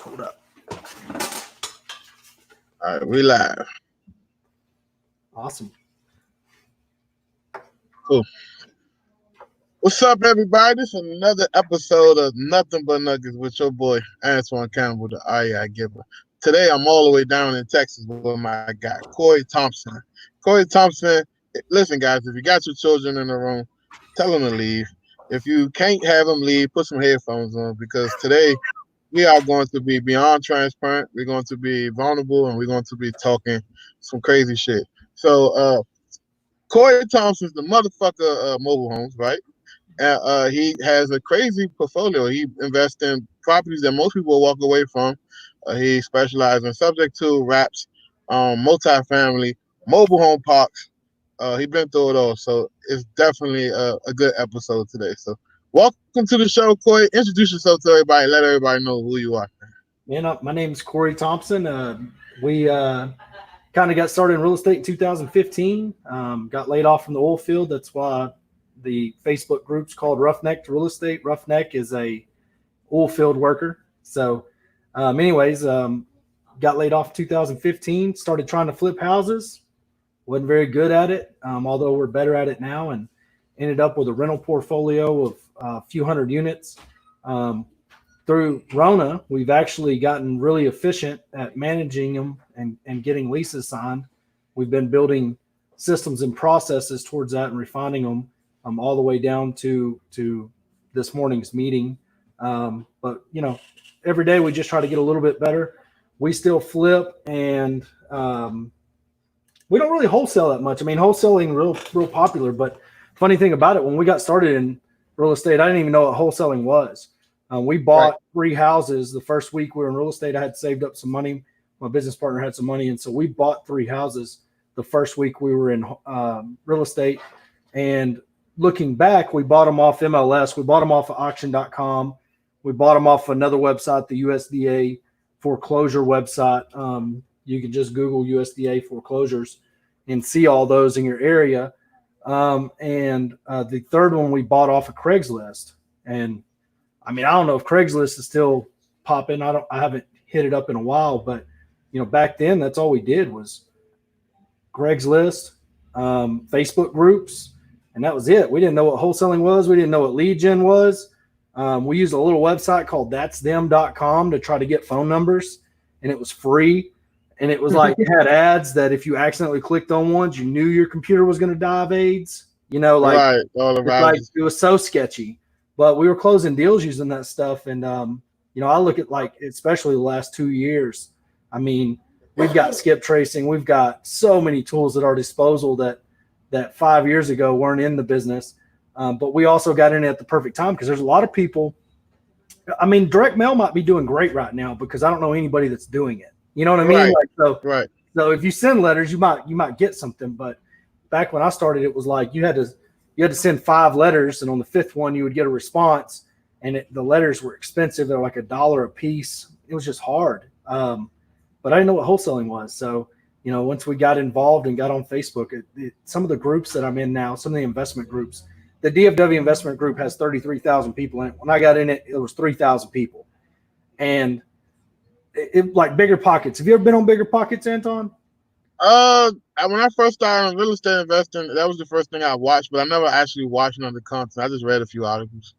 Hold up. All right, we live. Awesome. Cool. What's up, everybody? This is another episode of Nothing But Nuggets with your boy, Antoine Campbell, the REI Giver. Today, I'm all the way down in Texas with my guy, Corey Thompson. Corey Thompson, listen, guys, if you got your children in the room, tell them to leave. If you can't have them leave, put some headphones on, because today we are going to be beyond transparent. We're going to be vulnerable, and we're going to be talking some crazy shit. So, Corey Thompson's the motherfucker mobile homes, right? He has a crazy portfolio. He invests in properties that most people will walk away from. He specializes in subject to wraps, multifamily, mobile home parks. He's been through it all, so it's definitely a good episode today. So welcome to the show, Corey. Introduce yourself to everybody. Let everybody know who you are. Man, my name's Corey Thompson. We kind of got started in real estate in 2015. Got laid off from the oil field. That's why the Facebook group's called Roughneck to Real Estate. Roughneck is a oil field worker. So anyways, got laid off in 2015, started trying to flip houses. Wasn't very good at it, although we're better at it now, and ended up with a rental portfolio of a few hundred units. Through Rona, we've actually gotten really efficient at managing them and getting leases signed. We've been building systems and processes towards that and refining them all the way down to this morning's meeting. But, you know, every day we just try to get a little bit better. We still flip, and we don't really wholesale that much. I mean, wholesaling real popular, but funny thing about it, when we got started in real estate, I didn't even know what wholesaling was. We bought 3 houses the first week we were in real estate. I had saved up some money. My business partner had some money, and so we bought 3 houses the first week we were in real estate. And looking back, we bought them off MLS. We bought them off of auction.com. We bought them off another website, the USDA foreclosure website. You can just Google USDA foreclosures and see all those in your area. And the third one we bought off of Craigslist. And I mean, I don't know if Craigslist is still popping. I haven't hit it up in a while, but you know, back then that's all we did was Craigslist, Facebook groups, and that was it. We didn't know what wholesaling was. We didn't know what lead gen was. We used a little website called that'sthem.com to try to get phone numbers, and it was free. And it was like, it had ads that if you accidentally clicked on ones, you knew your computer was going to die of AIDS. You know, like, like it was so sketchy. But we were closing deals using that stuff. And, you know, I look at, like, especially the last 2 years, I mean, we've got skip tracing. We've got so many tools at our disposal that 5 years ago weren't in the business. But we also got in at the perfect time because there's a lot of people. I mean, direct mail might be doing great right now because I don't know anybody that's doing it. You know what I mean? Right. So if you send letters, you might get something. But back when I started, it was like you had to send 5 letters, and on the 5th one you would get a response. And the letters were expensive; they're like $1 a piece. It was just hard. But I didn't know what wholesaling was. So you know, once we got involved and got on Facebook, some of the groups that I'm in now, some of the investment groups, the DFW investment group has 33,000 people in it. When I got in it, it was 3,000 people, and it like Bigger Pockets. Have you ever been on Bigger Pockets, Anton? When I first started on real estate investing, that was the first thing I watched, but I never actually watched none of the content. I just read a few articles.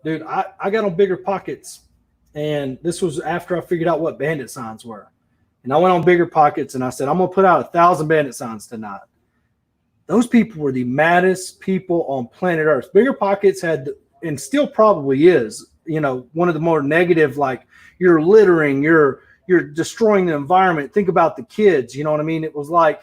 Dude, I got on Bigger Pockets, and this was after I figured out what bandit signs were. And I went on Bigger Pockets, and I said, I'm going to put out 1,000 bandit signs tonight. Those people were the maddest people on planet Earth. Bigger Pockets had, and still probably is, you know, one of the more negative, like, you're littering, you're destroying the environment. Think about the kids, you know what I mean? It was like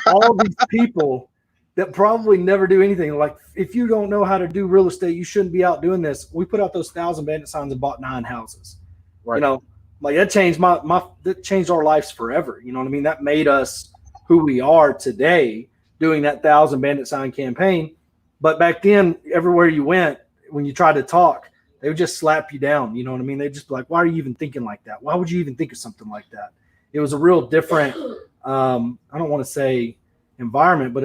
all these people that probably never do anything. Like, if you don't know how to do real estate, you shouldn't be out doing this. We put out those 1,000 bandit signs and bought 9 houses. Right. You know, like that changed that changed our lives forever. You know what I mean? That made us who we are today, doing that 1,000 bandit sign campaign. But back then, everywhere you went, when you tried to talk, they would just slap you down. You know what I mean? They'd just be like, why are you even thinking like that? Why would you even think of something like that? It was a real different, I don't want to say environment, but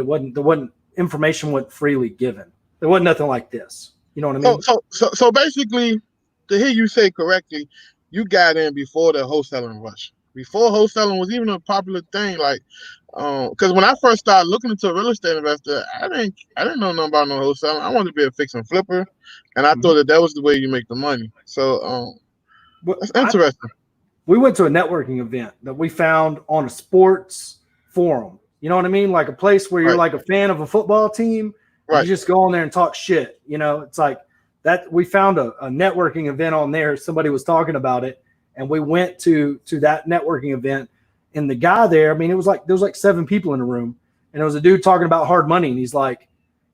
information wasn't freely given. There wasn't nothing like this. You know what I mean? So basically, to hear you say correctly, you got in before the wholesaling rush. Before wholesaling was even a popular thing, like, because when I first started looking into a real estate investor, I didn't know nothing about no wholesaling. I wanted to be a fix and flipper, and I thought that was the way you make the money. So that's interesting. We went to a networking event that we found on a sports forum. You know what I mean? Like a place where you're like a fan of a football team. You just go on there and talk shit. You know, it's like that. We found a networking event on there. Somebody was talking about it, and we went to that networking event. And the guy there, I mean, there was like 7 people in the room, and it was a dude talking about hard money. And he's like,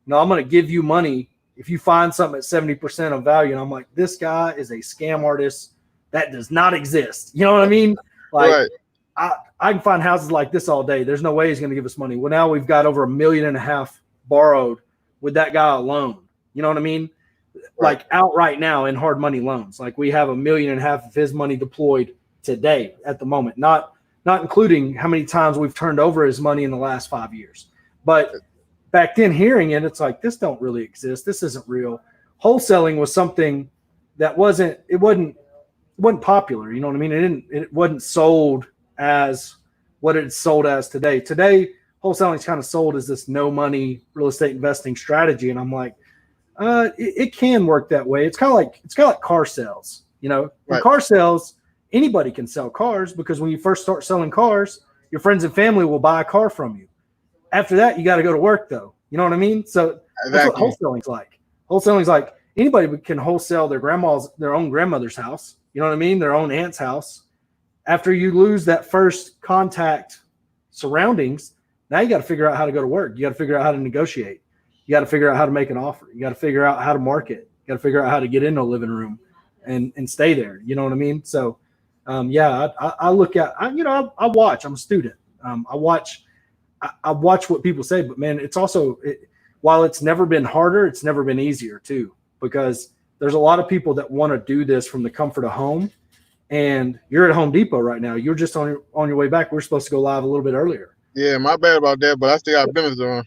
"No, I'm going to give you money if you find something at 70% of value." And I'm like, "This guy is a scam artist. That does not exist." You know what I mean? Like, I can find houses like this all day. There's no way he's going to give us money. Well, now we've got over $1.5 million borrowed with that guy alone. You know what I mean? Like out right now in hard money loans. Like we have $1.5 million of his money deployed today at the moment, not including how many times we've turned over his money in the last 5 years. But back then hearing it, it's like, this don't really exist. This isn't real. Wholesaling was something that wasn't popular. You know what I mean? It wasn't sold as what it's sold as today. Today, wholesaling is kind of sold as this no money real estate investing strategy. And I'm like, it can work that way. It's kind of like car sales. You know, in car sales, anybody can sell cars, because when you first start selling cars, your friends and family will buy a car from you. After that, you got to go to work though. You know what I mean? So that's what wholesaling's like. Wholesaling's like anybody can wholesale their own grandmother's house. You know what I mean? Their own aunt's house. After you lose that first contact surroundings, now you got to figure out how to go to work. You got to figure out how to negotiate. You got to figure out how to make an offer. You got to figure out how to market. You got to figure out how to get into a living room and stay there. You know what I mean? So, I look at, I watch. I'm a student. I watch what people say, but man, it's also, while it's never been harder, it's never been easier too, because there's a lot of people that want to do this from the comfort of home. And you're at Home Depot right now. You're just on your way back. We're supposed to go live a little bit earlier. Yeah, my bad about that, but I still got business on.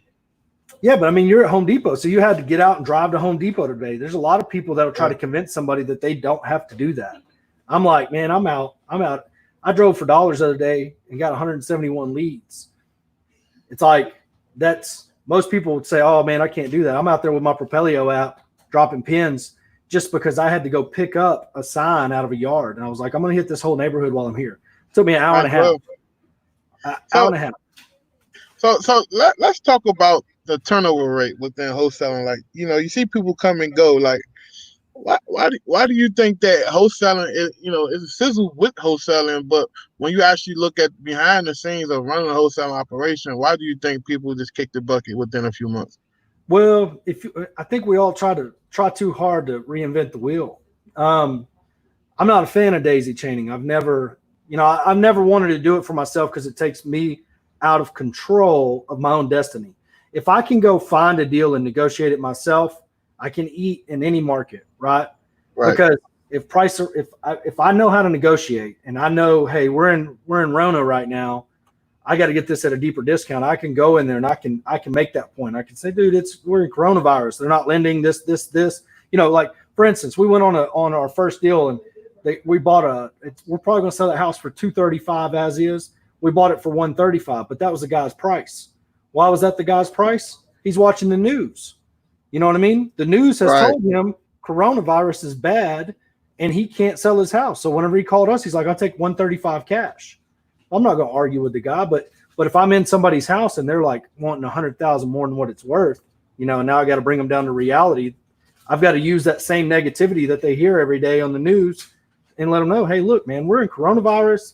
Yeah, but I mean, you're at Home Depot, so you had to get out and drive to Home Depot today. There's a lot of people that will try to convince somebody that they don't have to do that. I'm like, man, I'm out. I drove for dollars the other day and got 171 leads. It's like, most people would say, oh man, I can't do that. I'm out there with my Propelio app dropping pins just because I had to go pick up a sign out of a yard. And I was like, I'm going to hit this whole neighborhood while I'm here. It took me an hour and a half. So let's talk about the turnover rate within wholesaling. Like, you see people come and go. Like, why do you think that wholesaling is, is a sizzle with wholesaling, but when you actually look at behind the scenes of running a wholesaling operation, why do you think people just kick the bucket within a few months? Well, I think we all try too hard to reinvent the wheel. I'm not a fan of daisy chaining. I've never wanted to do it for myself because it takes me out of control of my own destiny. If I can go find a deal and negotiate it myself, I can eat in any market, right? Because if I know how to negotiate and I know, hey, we're in Rona right now, I got to get this at a deeper discount. I can go in there and I can make that point. I can say, dude, we're in coronavirus. They're not lending this. Like for instance, we went on our first deal and we bought we're probably going to sell that house for $235 as is. We bought it for $135, but that was the guy's price. Why was that the guy's price? He's watching the news. You know what I mean? The news has told him coronavirus is bad and he can't sell his house. So whenever he called us, he's like, I'll take $135 cash. I'm not going to argue with the guy, but if I'm in somebody's house and they're like wanting $100,000 more than what it's worth, now I got to bring them down to reality. I've got to use that same negativity that they hear every day on the news and let them know, hey, look, man, we're in coronavirus.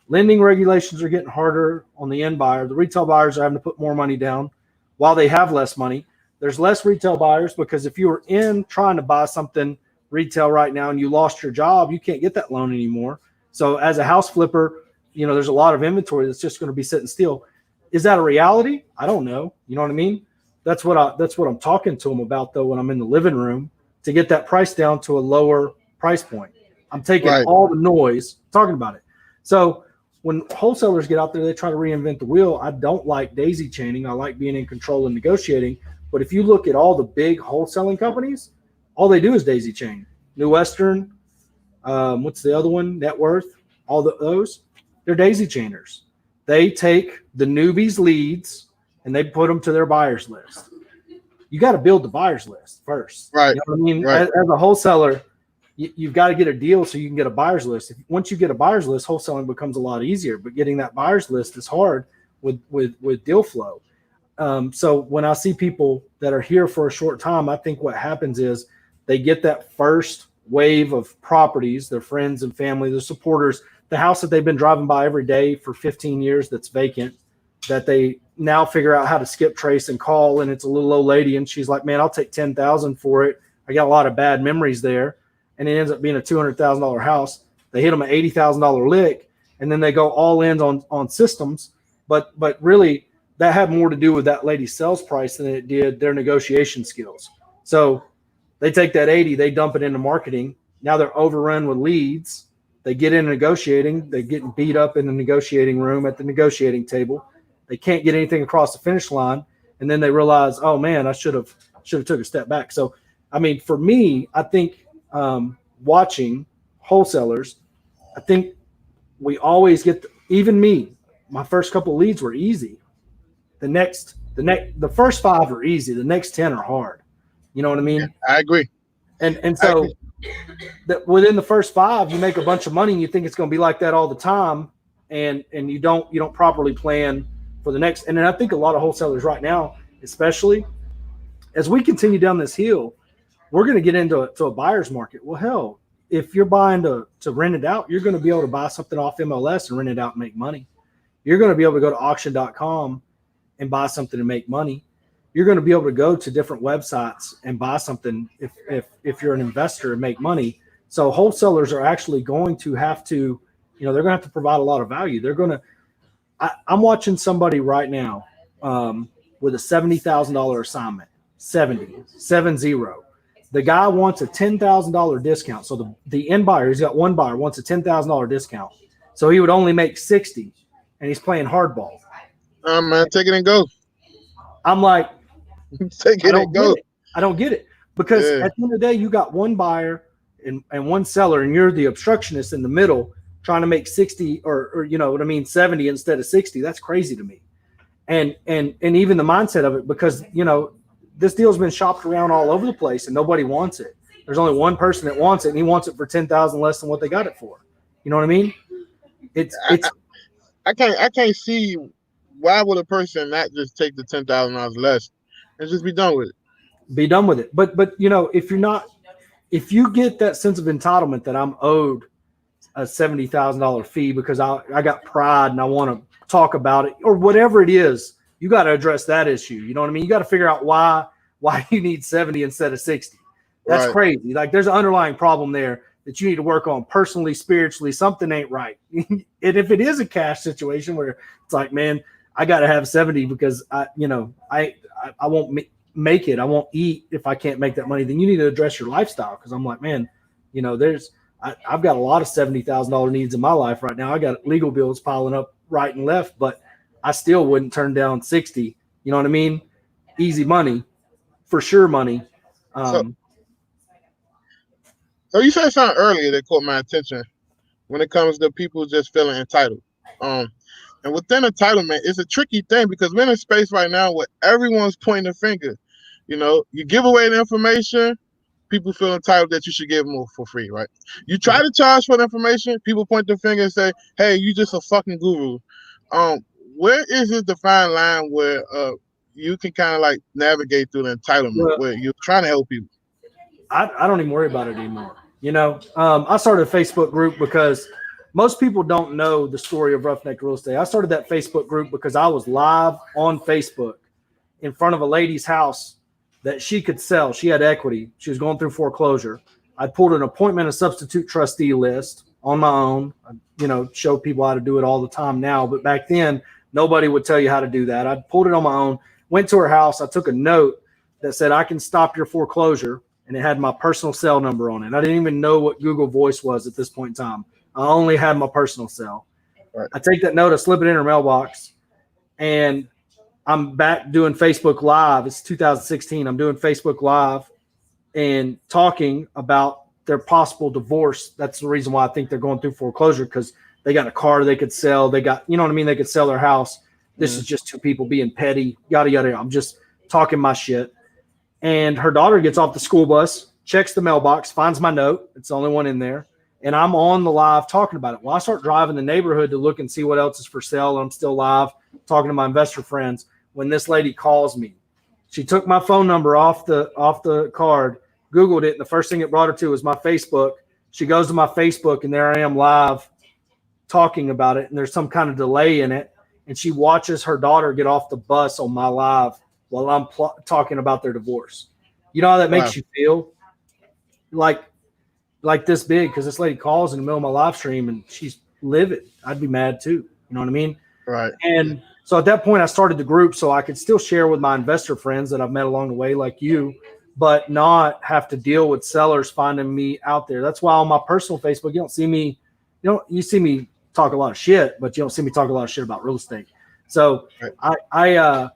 Lending regulations are getting harder on the end buyer. The retail buyers are having to put more money down while they have less money. There's less retail buyers because if you were in trying to buy something retail right now and you lost your job, you can't get that loan anymore. So as a house flipper, there's a lot of inventory that's just going to be sitting still. Is that a reality? I don't know. You know what I mean? That's what I'm talking to them about though when I'm in the living room to get that price down to a lower price point. I'm taking all the noise, talking about it. So when wholesalers get out there, they try to reinvent the wheel. I don't like daisy chaining. I like being in control and negotiating. But if you look at all the big wholesaling companies, all they do is daisy chain. New Western, what's the other one? Net worth. Those. They're daisy chainers. They take the newbies' leads and they put them to their buyers list. You got to build the buyers list first. Right. You know what I mean? Right. As a wholesaler, you've got to get a deal so you can get a buyer's list. Once you get a buyer's list, wholesaling becomes a lot easier. But getting that buyer's list is hard with deal flow. So when I see people that are here for a short time, I think what happens is they get that first wave of properties, their friends and family, their supporters, the house that they've been driving by every day for 15 years that's vacant, that they now figure out how to skip trace and call, and it's a little old lady and she's like, man, I'll take 10,000 for it. I got a lot of bad memories there. And it ends up being a $200,000 house. They hit them an $80,000 lick, and then they go all in on systems. But really, that had more to do with that lady's sales price than it did their negotiation skills. So they take that 80, they dump it into marketing. Now they're overrun with leads. They get in negotiating. They're getting beat up in the negotiating room at the negotiating table. They can't get anything across the finish line. And then they realize, oh man, I should have took a step back. So, I mean, for me, I think watching wholesalers, I think we always get, even me, my first couple of leads were easy. The first 5 are easy. The next 10 are hard. You know what I mean? Yeah, I agree. And so that within the first 5, you make a bunch of money and you think it's going to be like that all the time. And you don't properly plan for the next. And then I think a lot of wholesalers right now, especially as we continue down this hill, we're going to get into a buyer's market. Well, hell, if you're buying to rent it out, you're going to be able to buy something off MLS and rent it out and make money. You're going to be able to go to auction.com and buy something and make money. You're going to be able to go to different websites and buy something if you're an investor and make money. So wholesalers are actually going to have to, they're going to have to provide a lot of value. They're going to, I'm watching somebody right now with a $70,000 assignment, 70. The guy wants a $10,000 discount. So the end buyer, he's got one buyer, wants a $10,000 discount. So he would only make 60, and he's playing hardball. Man, take it and go. I'm like, take it and go. I don't get it. Because at the end of the day, you got one buyer and one seller, and you're the obstructionist in the middle trying to make 60 or 70 instead of 60. That's crazy to me. And even the mindset of it, because, this deal's been shopped around all over the place and nobody wants it. There's only one person that wants it, and he wants it for $10,000 less than what they got it for. You know what I mean? I can't see why would a person not just take the $10,000 less and just be done with it. Be done with it. But if you get that sense of entitlement that I'm owed a $70,000 fee because I got pride and I want to talk about it or whatever it is, you got to address that issue. You know what I mean? You got to figure out why you need 70 instead of 60. That's right. Crazy. Like there's an underlying problem there that you need to work on personally, spiritually. Something ain't right. And if it is a cash situation where it's like, man, I got to have 70 because I won't make it. I won't eat if I can't make that money. Then you need to address your lifestyle. Cause I'm like, man, I've got a lot of $70,000 needs in my life right now. I got legal bills piling up right and left, but I still wouldn't turn down 60. You know what I mean? Easy money, for sure money. So you said something earlier that caught my attention when it comes to people just feeling entitled. And within entitlement, it's a tricky thing because we're in a space right now where everyone's pointing a finger. You give away the information, people feel entitled that you should give more for free, right? You try to charge for the information, people point the finger and say, hey, you just a fucking guru. Where is this defined line where you can kind of like navigate through the entitlement where you're trying to help people? I don't even worry about it anymore. I started a Facebook group because most people don't know the story of Roughneck Real Estate. I started that Facebook group because I was live on Facebook in front of a lady's house that she could sell. She had equity. She was going through foreclosure. I pulled an appointment of substitute trustee list on my own. I, show people how to do it all the time now. But back then, nobody would tell you how to do that. I pulled it on my own, went to her house. I took a note that said, I can stop your foreclosure. And it had my personal cell number on it. I didn't even know what Google Voice was at this point in time. I only had my personal cell. Right. I take that note, I slip it in her mailbox, and I'm back doing Facebook Live. It's 2016. I'm doing Facebook Live and talking about their possible divorce. That's the reason why I think they're going through foreclosure, because they got a car they could sell. They got, you know what I mean? They could sell their house. This is just two people being petty, yada, yada. I'm just talking my shit. And her daughter gets off the school bus, checks the mailbox, finds my note. It's the only one in there. And I'm on the live talking about it. Well, I start driving the neighborhood to look and see what else is for sale. And I'm still live talking to my investor friends when this lady calls me. She took my phone number off the card, Googled it, and the first thing it brought her to was my Facebook. She goes to my Facebook, and there I am live talking about it, and there's some kind of delay in it. And she watches her daughter get off the bus on my live while I'm talking about their divorce. You know how that makes you feel? Like this big, because this lady calls in the middle of my live stream and she's livid. I'd be mad too. You know what I mean? Right. And so at that point, I started the group so I could still share with my investor friends that I've met along the way, like you, but not have to deal with sellers finding me out there. That's why on my personal Facebook, you don't see me, you see me talk a lot of shit, but you don't see me talk a lot of shit about real estate. So right. I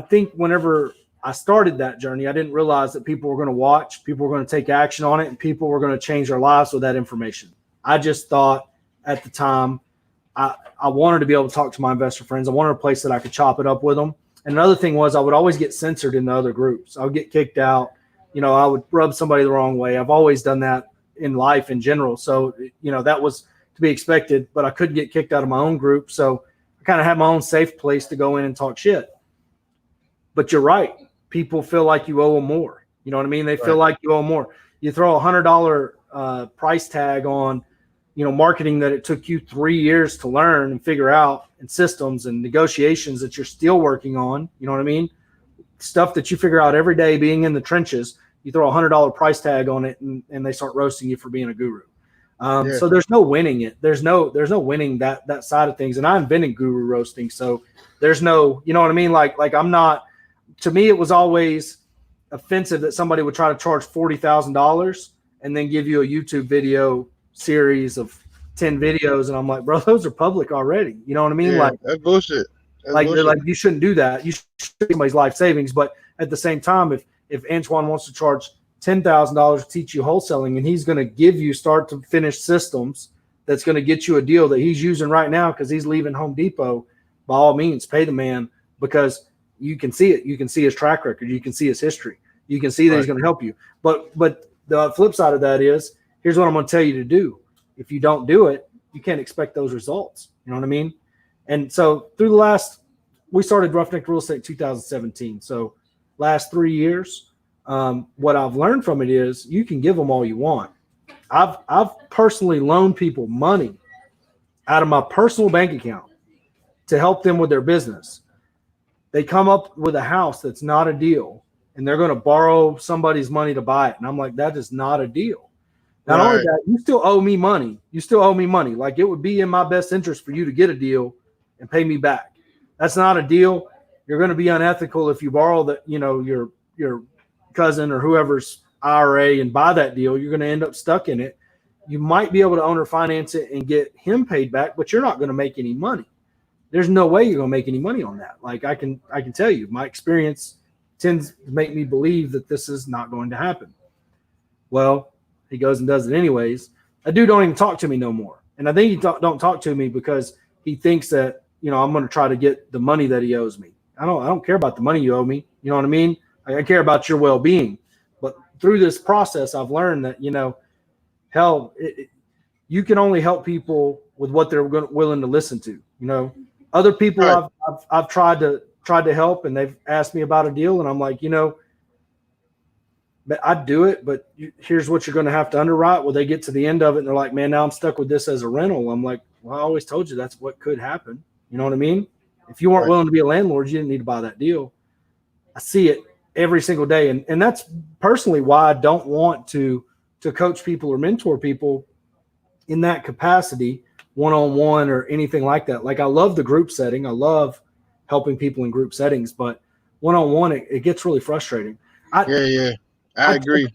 think whenever I started that journey, I didn't realize that people were going to watch, people were going to take action on it, and people were going to change their lives with that information. I just thought at the time I wanted to be able to talk to my investor friends. I wanted a place that I could chop it up with them. And another thing was I would always get censored in the other groups. I would get kicked out. I would rub somebody the wrong way. I've always done that in life in general. So, that was to be expected, but I couldn't get kicked out of my own group. So I kind of had my own safe place to go in and talk shit. But you're right. People feel like you owe them more. You know what I mean? They feel like you owe them more. You throw a $100 price tag on, marketing that it took you 3 years to learn and figure out, and systems and negotiations that you're still working on. You know what I mean? Stuff that you figure out every day being in the trenches. You throw a $100 price tag on it and they start roasting you for being a guru. So there's no winning it. There's no winning that side of things. And I invented guru roasting. So there's no, you know what I mean? Like I'm not, to me, it was always offensive that somebody would try to charge $40,000 and then give you a YouTube video series of 10 videos. And I'm like, bro, those are public already. You know what I mean? Yeah, that's bullshit. They're like, you shouldn't do that. You should take somebody's life savings. But at the same time, if Antoine wants to charge $10,000 to teach you wholesaling, and he's going to give you start to finish systems that's going to get you a deal that he's using right now because he's leaving Home Depot, by all means, pay the man, because you can see it. You can see his track record. You can see his history. You can see that he's going to help you. But the flip side of that is, here's what I'm going to tell you to do. If you don't do it, you can't expect those results. You know what I mean? And so we started Roughneck Real Estate in 2017. So last 3 years, what I've learned from it is you can give them all you want. I've personally loaned people money out of my personal bank account to help them with their business. They come up with a house that's not a deal, and they're going to borrow somebody's money to buy it. And I'm like, that is not a deal. Not only that, you still owe me money. Like, it would be in my best interest for you to get a deal and pay me back. That's not a deal. You're going to be unethical if you borrow your cousin or whoever's IRA and buy that deal. You're going to end up stuck in it. You might be able to owner finance it and get him paid back, but you're not going to make any money. There's no way you're going to make any money on that. Like, I can tell you, my experience tends to make me believe that this is not going to happen. Well, he goes and does it anyways. That dude don't even talk to me no more. And I think he don't talk to me because he thinks that, I'm going to try to get the money that he owes me. I don't care about the money you owe me. You know what I mean? I care about your well-being. But through this process, I've learned that, you can only help people with what they're willing to listen to. Other people I've tried to help, and they've asked me about a deal, and I'm like, I'd do it, but here's what you're going to have to underwrite. Well, they get to the end of it, and they're like, man, now I'm stuck with this as a rental. I'm like, well, I always told you that's what could happen. You know what I mean? If you weren't willing to be a landlord, you didn't need to buy that deal. I see it every single day. And that's personally why I don't want to coach people or mentor people in that capacity, one-on-one or anything like that. Like, I love the group setting. I love helping people in group settings, but one-on-one, it gets really frustrating. I agree.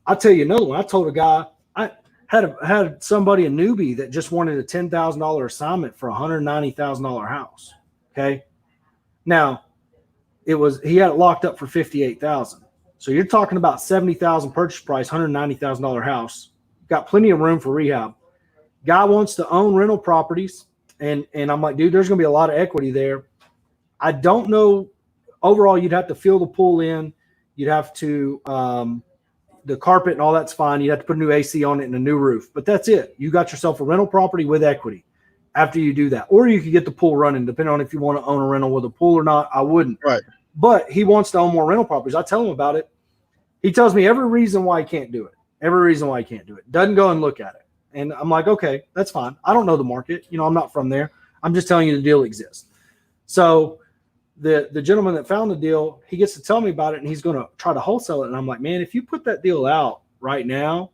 I'll tell you another one. I told a guy, I had somebody, a newbie, that just wanted a $10,000 assignment for a $190,000 house. Okay. Now, he had it locked up for $58,000. So you're talking about $70,000 purchase price, $190,000 house. Got plenty of room for rehab. Guy wants to own rental properties, and I'm like, dude, there's going to be a lot of equity there. I don't know. Overall, you'd have to fill the pool in. You'd have to the carpet and all that's fine. You'd have to put a new AC on it and a new roof, but that's it. You got yourself a rental property with equity after you do that. Or you could get the pool running, depending on if you want to own a rental with a pool or not. I wouldn't. Right. But he wants to own more rental properties. I tell him about it. He tells me every reason why he can't do it. Every reason why he can't do it. Doesn't go and look at it. And I'm like, okay, that's fine. I don't know the market. I'm not from there. I'm just telling you the deal exists. So the gentleman that found the deal, he gets to tell me about it, and he's going to try to wholesale it. And I'm like, man, if you put that deal out right now,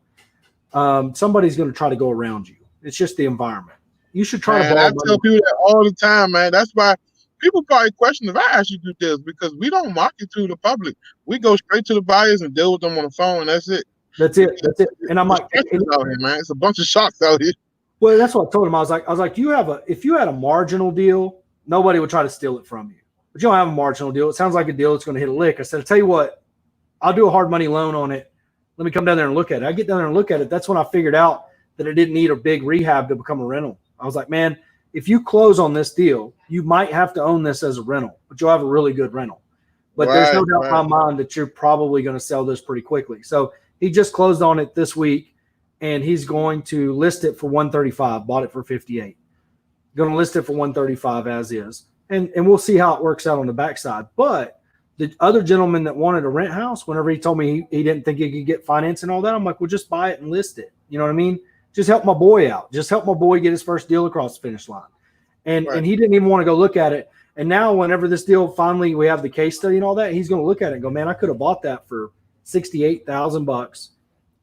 somebody's going to try to go around you. It's just the environment. You should try to borrow money. I tell people that all the time, man. That's why people probably question if I actually do deals, because we don't market to the public. We go straight to the buyers and deal with them on the phone, and that's it. That's it. And I'm like, out here, man. It's a bunch of sharks out here. Well, that's what I told him. I was like, if you had a marginal deal, nobody would try to steal it from you. But you don't have a marginal deal. It sounds like a deal that's going to hit a lick. I said, I'll tell you what, I'll do a hard money loan on it. Let me come down there and look at it. I get down there and look at it. That's when I figured out that it didn't need a big rehab to become a rental. I was like, man, if you close on this deal, you might have to own this as a rental, but you'll have a really good rental. But there's no doubt in my mind that you're probably going to sell this pretty quickly. So he just closed on it this week, and he's going to list it for $135. Bought it for $58. Going to list it for $135 as is. And we'll see how it works out on the backside. But the other gentleman that wanted a rent house, whenever he told me he didn't think he could get finance and all that, I'm like, well, just buy it and list it. You know what I mean? Just help my boy out. Just help my boy get his first deal across the finish line. And he didn't even want to go look at it. And now whenever this deal finally, we have the case study and all that, he's going to look at it and go, man, I could have bought that for $68,000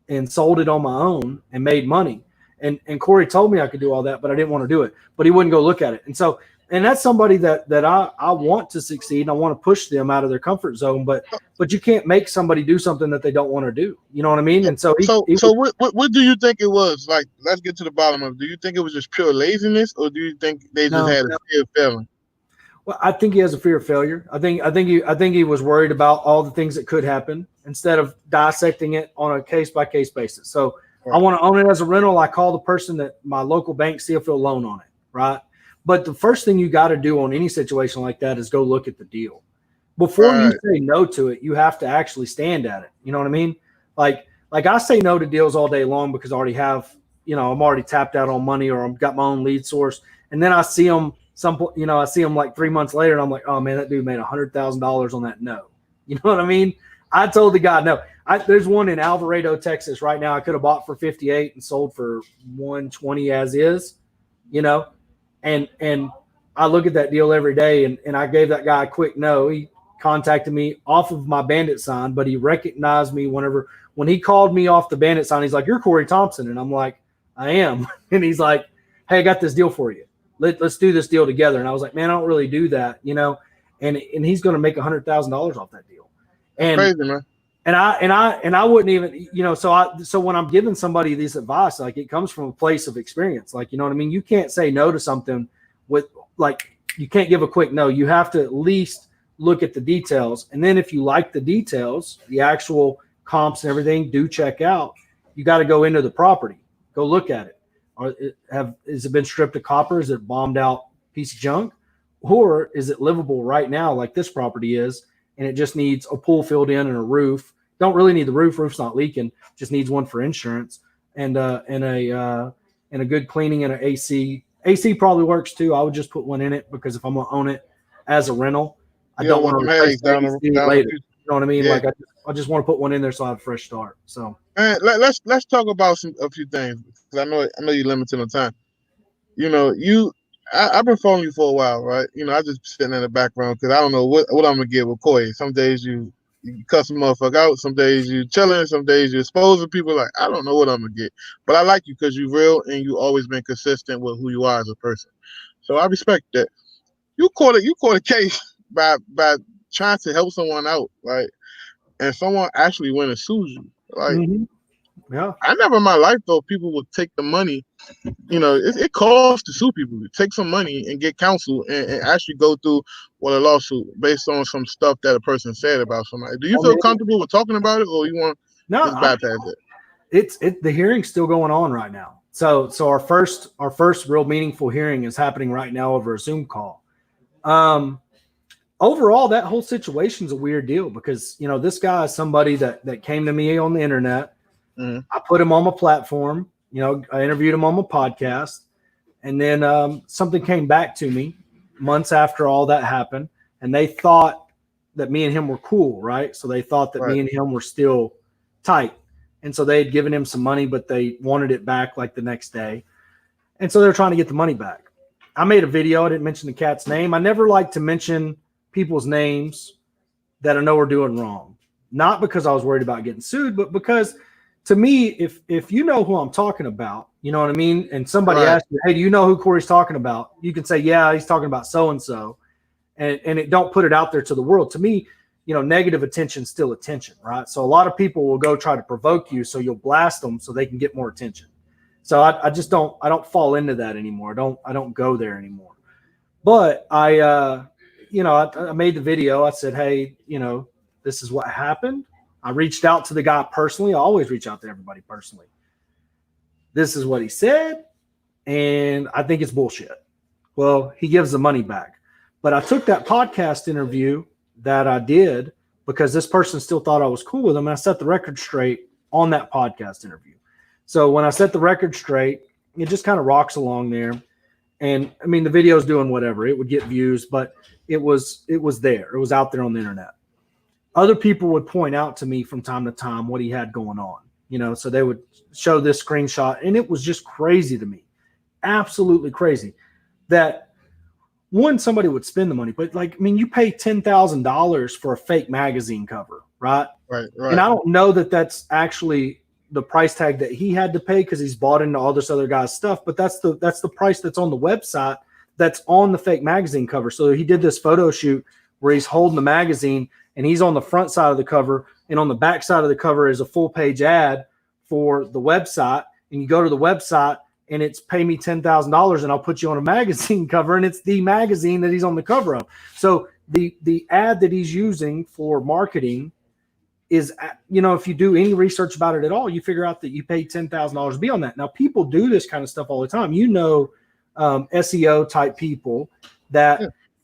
and sold it on my own and made money. And Corey told me I could do all that, but I didn't want to do it. But he wouldn't go look at it. And so, and that's somebody that I want to succeed, and I want to push them out of their comfort zone. But you can't make somebody do something that they don't want to do. You know what I mean? And so what do you think it was? Like, let's get to the bottom of it. Do you think it was just pure laziness, or do you think they just had a fear of failing? Well, I think he has a fear of failure. I think he was worried about all the things that could happen instead of dissecting it on a case by case basis. So I want to own it as a rental. I call the person that my local bank, see if they'll loan on it, right? But the first thing you got to do on any situation like that is go look at the deal. Before you say no to it, you have to actually stand at it. You know what I mean? Like I say no to deals all day long because I already have, I'm already tapped out on money, or I've got my own lead source. And then I see them I see them like 3 months later, and I'm like, oh man, that dude made $100,000 on that no. You know what I mean? I told the guy no. There's one in Alvarado, Texas right now. I could have bought for $58 and sold for $120 as is, And I look at that deal every day, and I gave that guy a quick no. He contacted me off of my bandit sign, but he recognized me when he called me off the bandit sign. He's like, "You're Corey Thompson," and I'm like, "I am." And he's like, "Hey, I got this deal for you. Let's do this deal together." And I was like, "Man, I don't really do that, And he's going to make $100,000 off that deal. And crazy, man. And I wouldn't even, so when I'm giving somebody this advice, like, it comes from a place of experience. Like, you know what I mean? You can't say no to something you can't give a quick no. You have to at least look at the details. And then if you like the details, the actual comps and everything do check out, you got to go into the property, go look at it. Has it been stripped of copper? Is it bombed out piece of junk? Or is it livable right now, like this property is, and it just needs a pool filled in and a roof? Don't really need the roof. Roof's not leaking. Just needs one for insurance and a good cleaning and an AC. AC probably works too. I would just put one in it because if I'm gonna own it as a rental, I don't want to replace the AC later. You know what I mean? Yeah. Like I just want to put one in there so I have a fresh start. So let's talk about a few things, because I know you're limited on time. I've been following you for a while, right? I just sitting in the background because I don't know what I'm gonna get with Corey. Some days you cuss some motherfucker out, some days you chilling, some days you exposing people. Like, I don't know what I'm gonna get, but I like you because you're real and you always been consistent with who you are as a person. So I respect that. You caught a case by trying to help someone out, right? And someone actually went and sued you. Like, Yeah. I never in my life thought people would take the money. You know, it costs to sue people. Take some money and get counsel and actually go through a lawsuit based on some stuff that a person said about somebody. Do you feel comfortable with talking about it, or you want to just bypass it? The hearing's still going on right now. So our first real meaningful hearing is happening right now over a Zoom call. Overall, that whole situation's a weird deal because, you know, this guy is somebody that came to me on the internet. Mm-hmm. I put him on my platform. You know, I interviewed him on my podcast, and then something came back to me months after all that happened, and they thought that me and him were cool, right? So they thought that me and him were still tight, and so they had given him some money, but they wanted it back like the next day, and so they're trying to get the money back. I made a video. I didn't mention the cat's name. I never like to mention people's names that I know are doing wrong, not because I was worried about getting sued, but because to me, if you know who I'm talking about, you know what I mean? And somebody asks you, hey, do you know who Corey's talking about? You can say, yeah, he's talking about so-and-so. And it don't put it out there to the world. To me, you know, negative attention is still attention, right? So a lot of people will go try to provoke you. So you'll blast them so they can get more attention. So I just don't fall into that anymore. I don't go there anymore. But I made the video. I said, hey, you know, this is what happened. I reached out to the guy personally. I always reach out to everybody personally. This is what he said, and I think it's bullshit. Well, he gives the money back. But I took that podcast interview that I did because this person still thought I was cool with him, and I set the record straight on that podcast interview. So when I set the record straight, it just kind of rocks along there. And, I mean, the video's doing whatever. It would get views, but it was there. It was out there on the internet. Other people would point out to me from time to time what he had going on, you know, so they would show this screenshot, and it was just crazy to me, absolutely crazy that somebody would spend the money, but like, I mean, you pay $10,000 for a fake magazine cover, right? Right. And I don't know that that's actually the price tag that he had to pay because he's bought into all this other guy's stuff, but that's the price that's on the website that's on the fake magazine cover. So he did this photo shoot where he's holding the magazine and he's on the front side of the cover, and on the back side of the cover is a full page ad for the website. And you go to the website and it's pay me $10,000 and I'll put you on a magazine cover, and it's the magazine that he's on the cover of. So the ad that he's using for marketing is, you know, if you do any research about it at all, you figure out that you paid $10,000 to be on that. Now, people do this kind of stuff all the time. You know, SEO type people that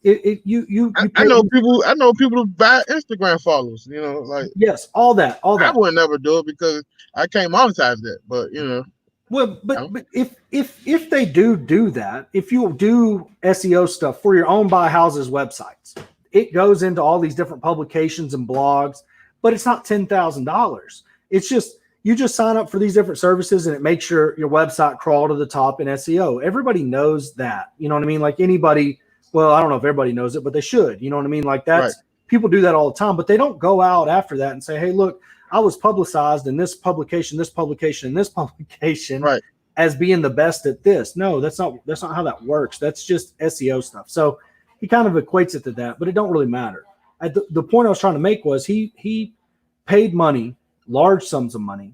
I know people who buy Instagram followers, you know, like, yes, all that. I would never do it because I can't monetize that, but you know. Well, but if they do that, if you do SEO stuff for your own buy houses websites, it goes into all these different publications and blogs, but it's not $10,000. It's just, you just sign up for these different services and it makes your website crawl to the top in SEO. Everybody knows that, you know what I mean? Like anybody, well, I don't know if everybody knows it, but they should, you know what I mean? Like that's, people do that all the time, but they don't go out after that and say, hey, look, I was publicized in this publication, and this publication as being the best at this. No, that's not how that works. That's just SEO stuff. So he kind of equates it to that, but it don't really matter. The point I was trying to make was he paid money, large sums of money,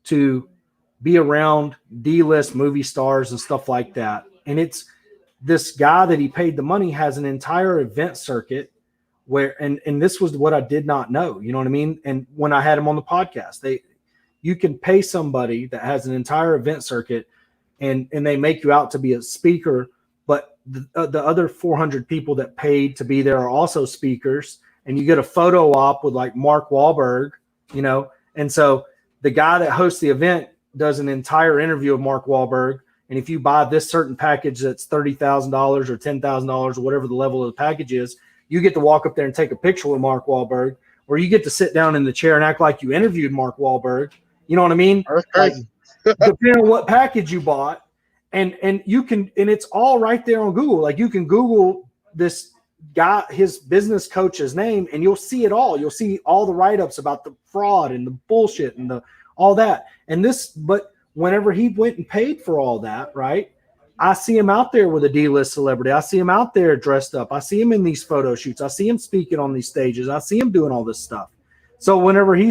to be around D-list movie stars and stuff like that. And it's this guy that he paid the money has an entire event circuit where, and this was what I did not know, you know what I mean? And when I had him on the podcast, you can pay somebody that has an entire event circuit and they make you out to be a speaker, but the other 400 people that paid to be there are also speakers, and you get a photo op with like Mark Wahlberg, you know? And so the guy that hosts the event does an entire interview of Mark Wahlberg. And if you buy this certain package that's $30,000 or $10,000 or whatever the level of the package is, you get to walk up there and take a picture with Mark Wahlberg, or you get to sit down in the chair and act like you interviewed Mark Wahlberg. You know what I mean? That's crazy. Like, depending on what package you bought, and you can, and it's all right there on Google. Like you can Google this guy, his business coach's name, and you'll see it all. You'll see all the write-ups about the fraud and the bullshit and all that. And but whenever he went and paid for all that, right? I see him out there with a D-list celebrity. I see him out there dressed up. I see him in these photo shoots. I see him speaking on these stages. I see him doing all this stuff. So whenever he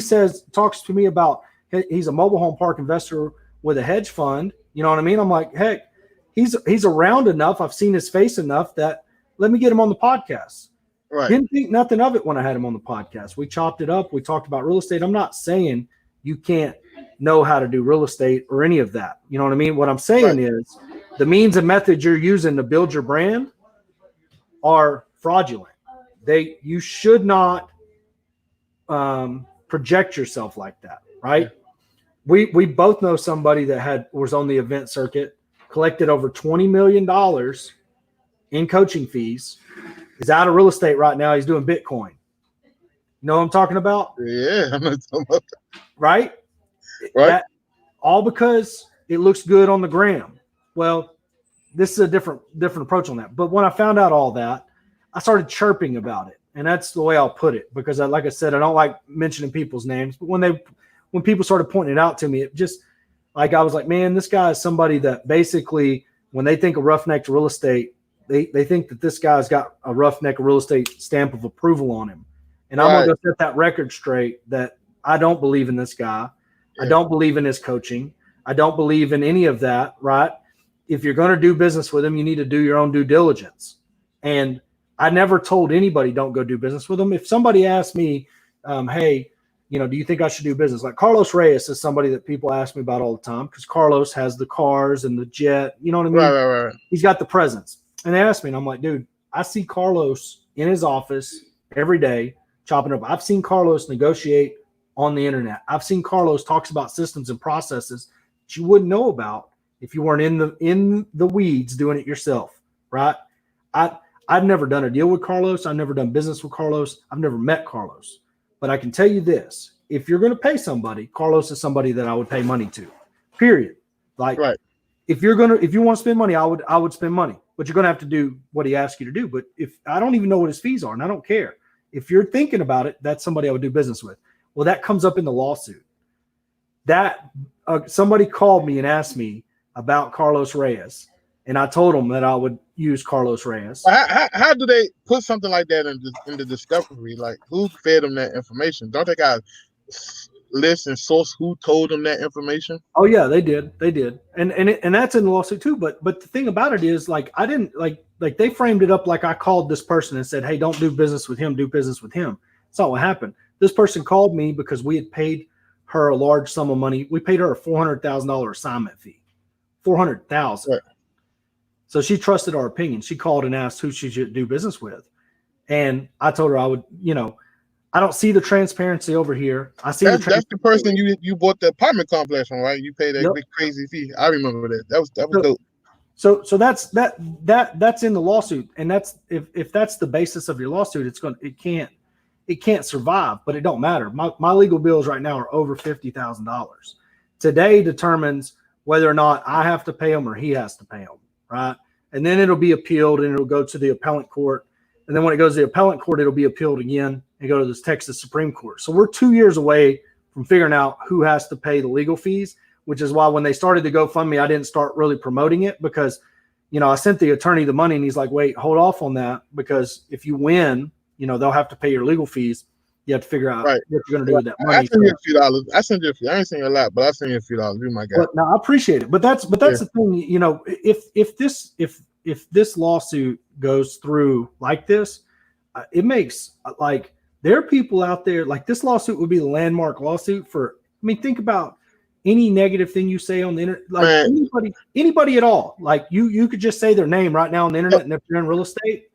talks to me about He's a mobile home park investor with a hedge fund. You know what I mean? I'm like, heck, he's around enough. I've seen his face enough that let me get him on the podcast. Right. Didn't think nothing of it when I had him on the podcast. We chopped it up. We talked about real estate. I'm not saying you can't know how to do real estate or any of that. You know what I mean? What I'm saying is the means and methods you're using to build your brand are fraudulent. You should not project yourself like that, right? We both know somebody that was on the event circuit, collected over $20 million in coaching fees. He's out of real estate right now. He's doing Bitcoin. You know what I'm talking about? Yeah, I'm not talking about that. Right? Right. All because it looks good on the gram. Well, this is a different approach on that. But when I found out all that, I started chirping about it. And that's the way I'll put it, because like I said, I don't like mentioning people's names. But when people started pointing it out to me, it just like I was like, man, this guy is somebody that basically, when they think of roughneck real estate, they think that this guy's got a roughneck real estate stamp of approval on him. And I'm going to set that record straight that I don't believe in this guy. Yeah. I don't believe in his coaching. I don't believe in any of that, right? If you're going to do business with him, you need to do your own due diligence. And I never told anybody don't go do business with him. If somebody asked me, hey, do you think I should do business? Like Carlos Reyes is somebody that people ask me about all the time, because Carlos has the cars and the jet. You know what I mean? Right. He's got the presence. And they asked me, and I'm like, dude, I see Carlos in his office every day chopping up. I've seen Carlos negotiate on the internet. I've seen Carlos talks about systems and processes that you wouldn't know about if you weren't in the weeds doing it yourself, right? I've never done a deal with Carlos. I've never done business with Carlos. I've never met Carlos. But I can tell you this: if you're going to pay somebody, Carlos is somebody that I would pay money to. Period. Like, if you want to spend money, I would spend money. But you're going to have to do what he asks you to do. But if I don't even know what his fees are, and I don't care. If you're thinking about it, that's somebody I would do business with. Well, that comes up in the lawsuit. That somebody called me and asked me about Carlos Reyes, and I told them that I would use Carlos Reyes. How do they put something like that in the discovery? Like, who fed them that information? Don't they got list and source who told them that information? Oh yeah, they did, and that's in the lawsuit too. But the thing about it is, like, I didn't like they framed it up like I called this person and said, hey, don't do business with him, do business with him. That's not what happened. This person called me because we had paid her a large sum of money. We paid her a $400,000 assignment fee. $400,000. Right. So she trusted our opinion. She called and asked who she should do business with. And I told her I would, I don't see the transparency over here. I see that's the person you bought the apartment complex from, right? You paid that big crazy fee. I remember that. That was dope. So that's in the lawsuit. And that's if that's the basis of your lawsuit, it can't survive, but it don't matter. My legal bills right now are over $50,000. Today determines whether or not I have to pay them or he has to pay them. Right. And then it'll be appealed and it'll go to the appellate court. And then when it goes to the appellate court, it'll be appealed again and go to this Texas Supreme Court. So we're 2 years away from figuring out who has to pay the legal fees, which is why when they started the GoFundMe, I didn't start really promoting it because, I sent the attorney the money and he's like, wait, hold off on that, because if you win, they'll have to pay your legal fees. You have to figure out what you're going to do with that money. I send you a few dollars. I send you a few. I ain't send you a lot, but I send you a few dollars. You my guy. No, I appreciate it. But that's the thing. If this lawsuit goes through like this, it makes like there are people out there like this lawsuit would be the landmark lawsuit for. I mean, think about any negative thing you say on the internet, like anybody at all. Like you could just say their name right now on the internet, and if you're in real estate,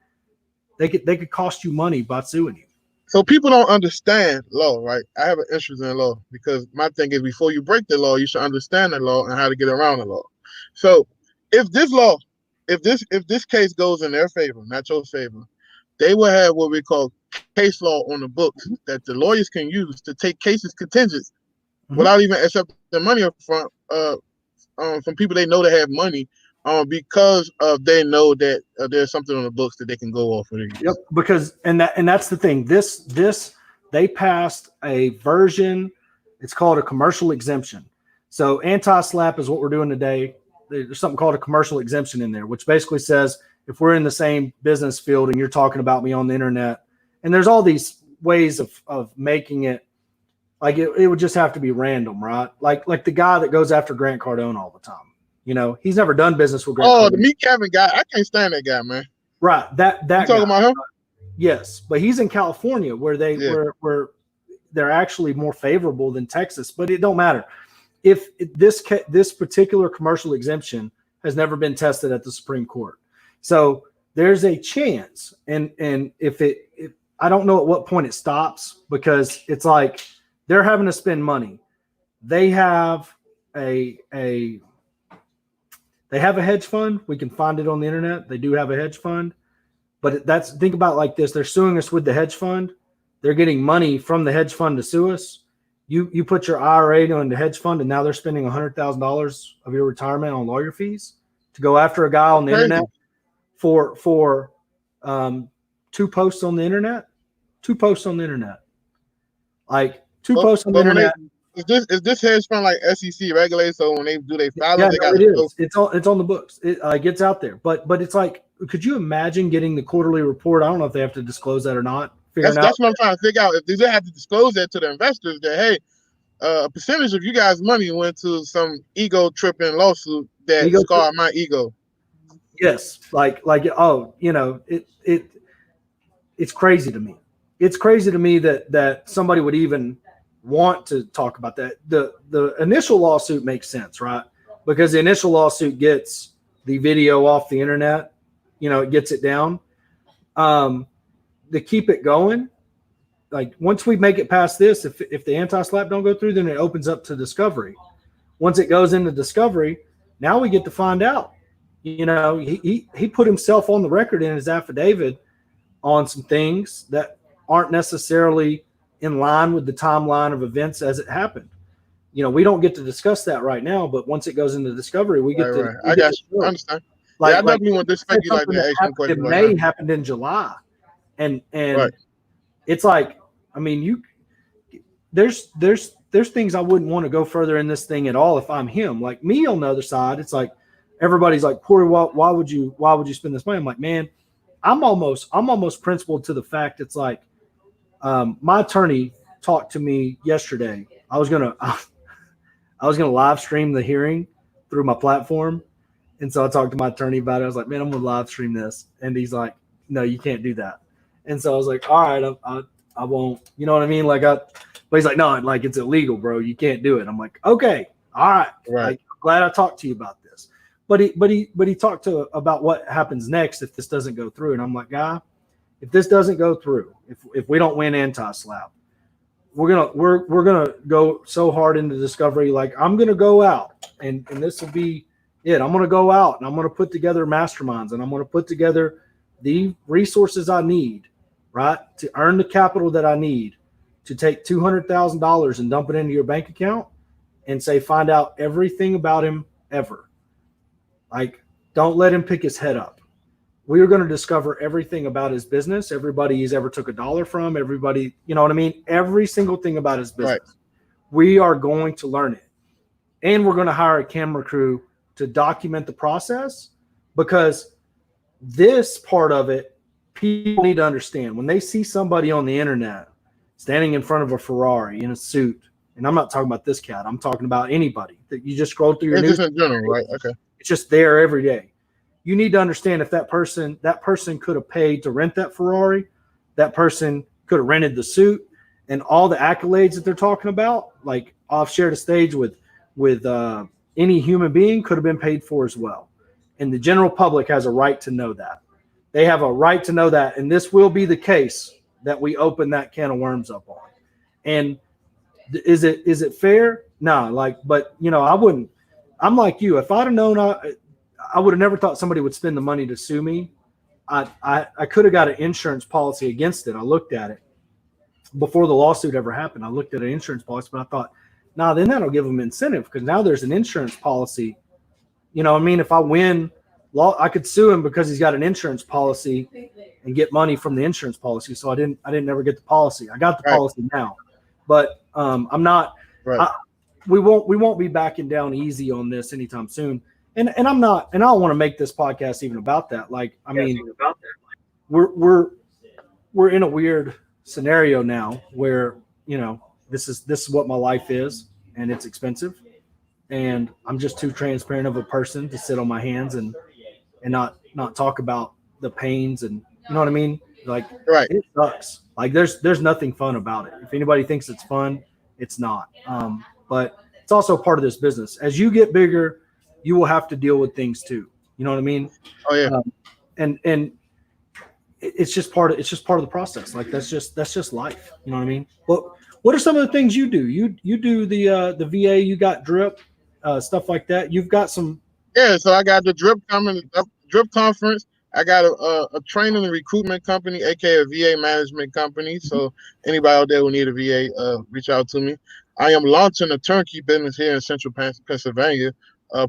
they could cost you money by suing you. So people don't understand law, right? I have an interest in law because my thing is before you break the law, you should understand the law and how to get around the law. So if this case goes in their favor, not your favor, they will have what we call case law on the books that the lawyers can use to take cases contingent without even accepting the money up front from people they know that have money. Because they know that there's something on the books that they can go off with. Yep, because and that's the thing. This they passed a version. It's called a commercial exemption. So anti-SLAPP is what we're doing today. There's something called a commercial exemption in there, which basically says if we're in the same business field and you're talking about me on the internet, and there's all these ways of making it Like it would just have to be random, right? Like the guy that goes after Grant Cardone all the time. He's never done business with Grant Oh, Cardone. the Meet Kevin guy. I can't stand that guy, man. Right. That You guy. talking about him? Yes, but he's in California where where they're actually more favorable than Texas, but it don't matter. If this particular commercial exemption has never been tested at the Supreme Court. So there's a chance. And if I don't know at what point it stops, because it's like they're having to spend money. They have a hedge fund. We can find it on the internet. They do have a hedge fund. But think about it like this. They're suing us with the hedge fund. They're getting money from the hedge fund to sue us. You put your IRA in the hedge fund, and now they're spending $100,000 of your retirement on lawyer fees to go after a guy on the internet for 2 posts on the internet. 2 posts on the internet. Like 2 posts on the internet. Is this hedge fund like SEC regulated? So when they do their filing, they got it is. It's on the books. It gets out there. But it's like, could you imagine getting the quarterly report? I don't know if they have to disclose that or not. That's what I'm trying to figure out. If they have to disclose that to the investors, that hey, a percentage of you guys' money went to some ego tripping lawsuit that scarred my ego. Yes, it's crazy to me. It's crazy to me that somebody would even want to talk about that. The initial lawsuit makes sense, right? Because the initial lawsuit gets the video off the internet, it gets it down. To keep it going, like once we make it past this, if the anti-SLAPP don't go through, then it opens up to discovery. Once it goes into discovery, now we get to find out. He put himself on the record in his affidavit on some things that aren't necessarily in line with the timeline of events as it happened. We don't get to discuss that right now, but once it goes into discovery, we get to. I got you. I understand. I definitely want to speculate like that. In May happened in July, and it's like, I mean, there's things I wouldn't want to go further in this thing at all if I'm him. Like me on the other side, it's like everybody's like, Corey, why would you spend this money? I'm like, man, I'm almost principled to the fact it's like, my attorney talked to me yesterday. I was gonna live stream the hearing through my platform, and so I talked to my attorney about it. I was like, man, I'm gonna live stream this, and he's like, no, you can't do that. And so I was like, all right, I won't. You know what I mean? But he's like, no, like it's illegal, bro. You can't do it. I'm like, okay, all right. Like, glad I talked to you about this. But he talked about what happens next if this doesn't go through. And I'm like, guy, if this doesn't go through, if we don't win anti-SLAPP, we're gonna go so hard into discovery. Like I'm gonna go out and this will be it. I'm gonna go out and I'm gonna put together masterminds and I'm gonna put together the resources I need, right, to earn the capital that I need to take $200,000 and dump it into your bank account and say, find out everything about him ever. Like, don't let him pick his head up. We are going to discover everything about his business, everybody he's ever took $1 from, everybody, you know what I mean? Every single thing about his business. Right. We are going to learn it. And we're going to hire a camera crew to document the process, because this part of it, people need to understand. When they see somebody on the internet standing in front of a Ferrari in a suit, and I'm not talking about this cat, I'm talking about anybody that you just scroll through your news. In general, right? Okay. It's just there every day. You need to understand if that person could have paid to rent that Ferrari, that person could have rented the suit, and all the accolades that they're talking about, like I've shared a stage with any human being, could have been paid for as well. And the general public has a right to know that. They have a right to know that. And this will be the case that we open that can of worms up on. And is it fair? No, but I'm like you. If I'd have known, I would have never thought somebody would spend the money to sue me. I could have got an insurance policy against it. I looked at it before the lawsuit ever happened. I looked at an insurance policy, but I thought, then that'll give them incentive, because now there's an insurance policy. You know what I mean? If I win, I could sue him because he's got an insurance policy and get money from the insurance policy. So I didn't ever get the policy. I got the policy now, but I'm not. Right. We won't be backing down easy on this anytime soon. And I'm not. And I don't want to make this podcast even about that. We're in a weird scenario now where this is what my life is, and it's expensive, and I'm just too transparent of a person to sit on my hands and not talk about the pains, and you know what I mean? Like, Right. it sucks. Like, there's nothing fun about it. If anybody thinks it's fun, it's not. But it's also part of this business. As you get bigger, you will have to deal with things too. You know what I mean? Oh yeah. And it's just part of the process. Like, that's just life. You know what I mean? Well, what are some of the things you do? You do the VA, you got drip, stuff like that. You've got some. Yeah, so I got the drip conference. I got a training and recruitment company, aka a VA management company. So anybody out there who need a VA, reach out to me. I am launching a turnkey business here in Central Pennsylvania,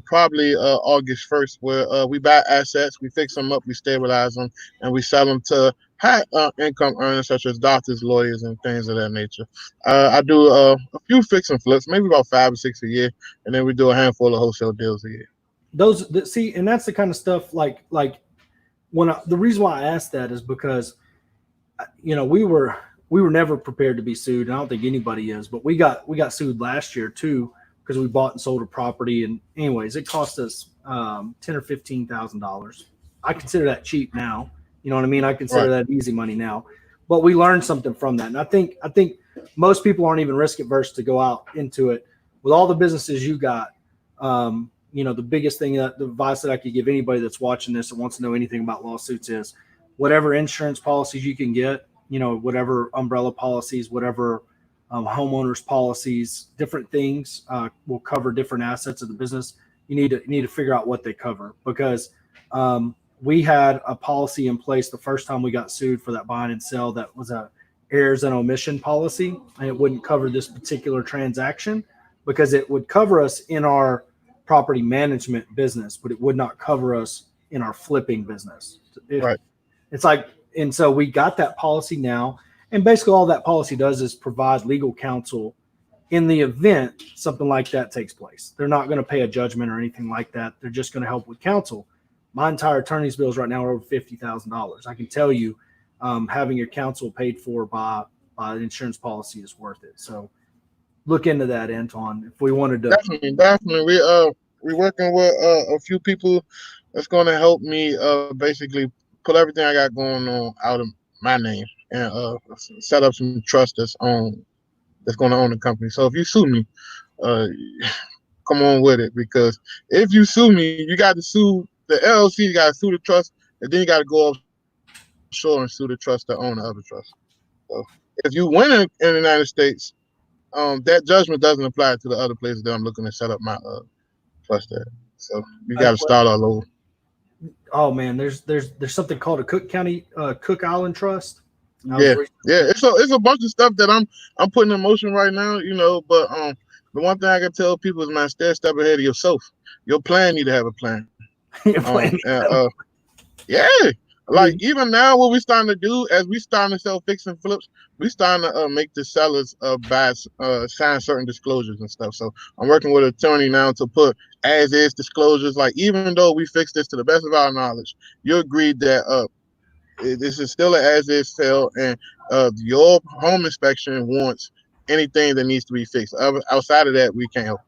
probably August 1st, where we buy assets, we fix them up, we stabilize them, and we sell them to high income earners such as doctors, lawyers, and things of that nature. I do a few fix and flips, maybe about 5 or 6 a year, and then we do a handful of wholesale deals a year. See, and that's the kind of stuff like the reason why I asked that is because, you know, we were never prepared to be sued. And I don't think anybody is, but we got sued last year too, because we bought and sold a property. And anyways, it cost us $10,000 or $15,000. I consider that cheap now. You know what I mean? I consider that easy money now, but we learned something from that. And I think most people aren't even risk averse to go out into it with all the businesses you got. You know, the biggest thing, the advice that I could give anybody that's watching this and wants to know anything about lawsuits is whatever insurance policies you can get, you know, whatever umbrella policies, whatever homeowners policies, different things will cover different assets of the business. You need to figure out what they cover, because we had a policy in place the first time we got sued for that buy and sell that was a errors and omission policy, and it wouldn't cover this particular transaction because it would cover us in our property management business, but it would not cover us in our flipping business. It's like, and so we got that policy now, and basically all that policy does is provide legal counsel in the event something like that takes place. They're not going to pay a judgment or anything like that. They're just going to help with counsel. My entire attorney's bills right now are over $50,000. I can tell you, having your counsel paid for by an insurance policy is worth it. So look into that, Anton. If we wanted to, definitely, we're working with a few people that's going to help me basically put everything I got going on out of my name and set up some trust that's going to own the company. So if you sue me, come on with it, because if you sue me, you got to sue the LLC, you got to sue the trust, and then you got to go offshore and sue the trust that own the other trust. So if you win in the United States, that judgment doesn't apply to the other places that I'm looking to set up my trust at. So you got to start all over. Oh man, there's something called a Cook Island Trust. Yeah. It's a bunch of stuff that I'm putting in motion right now, you know. But the one thing I can tell people is, man, stay a step ahead of yourself. Your plan need to have a plan. Yeah. Like even now, what we starting to do as we starting to sell fix and flips, we starting to make the sellers sign certain disclosures and stuff. So I'm working with an attorney now to put as is disclosures. Like, even though we fixed this to the best of our knowledge, you agreed that this is still an as is sale, and your home inspection wants anything that needs to be fixed. Outside of that, we can't help.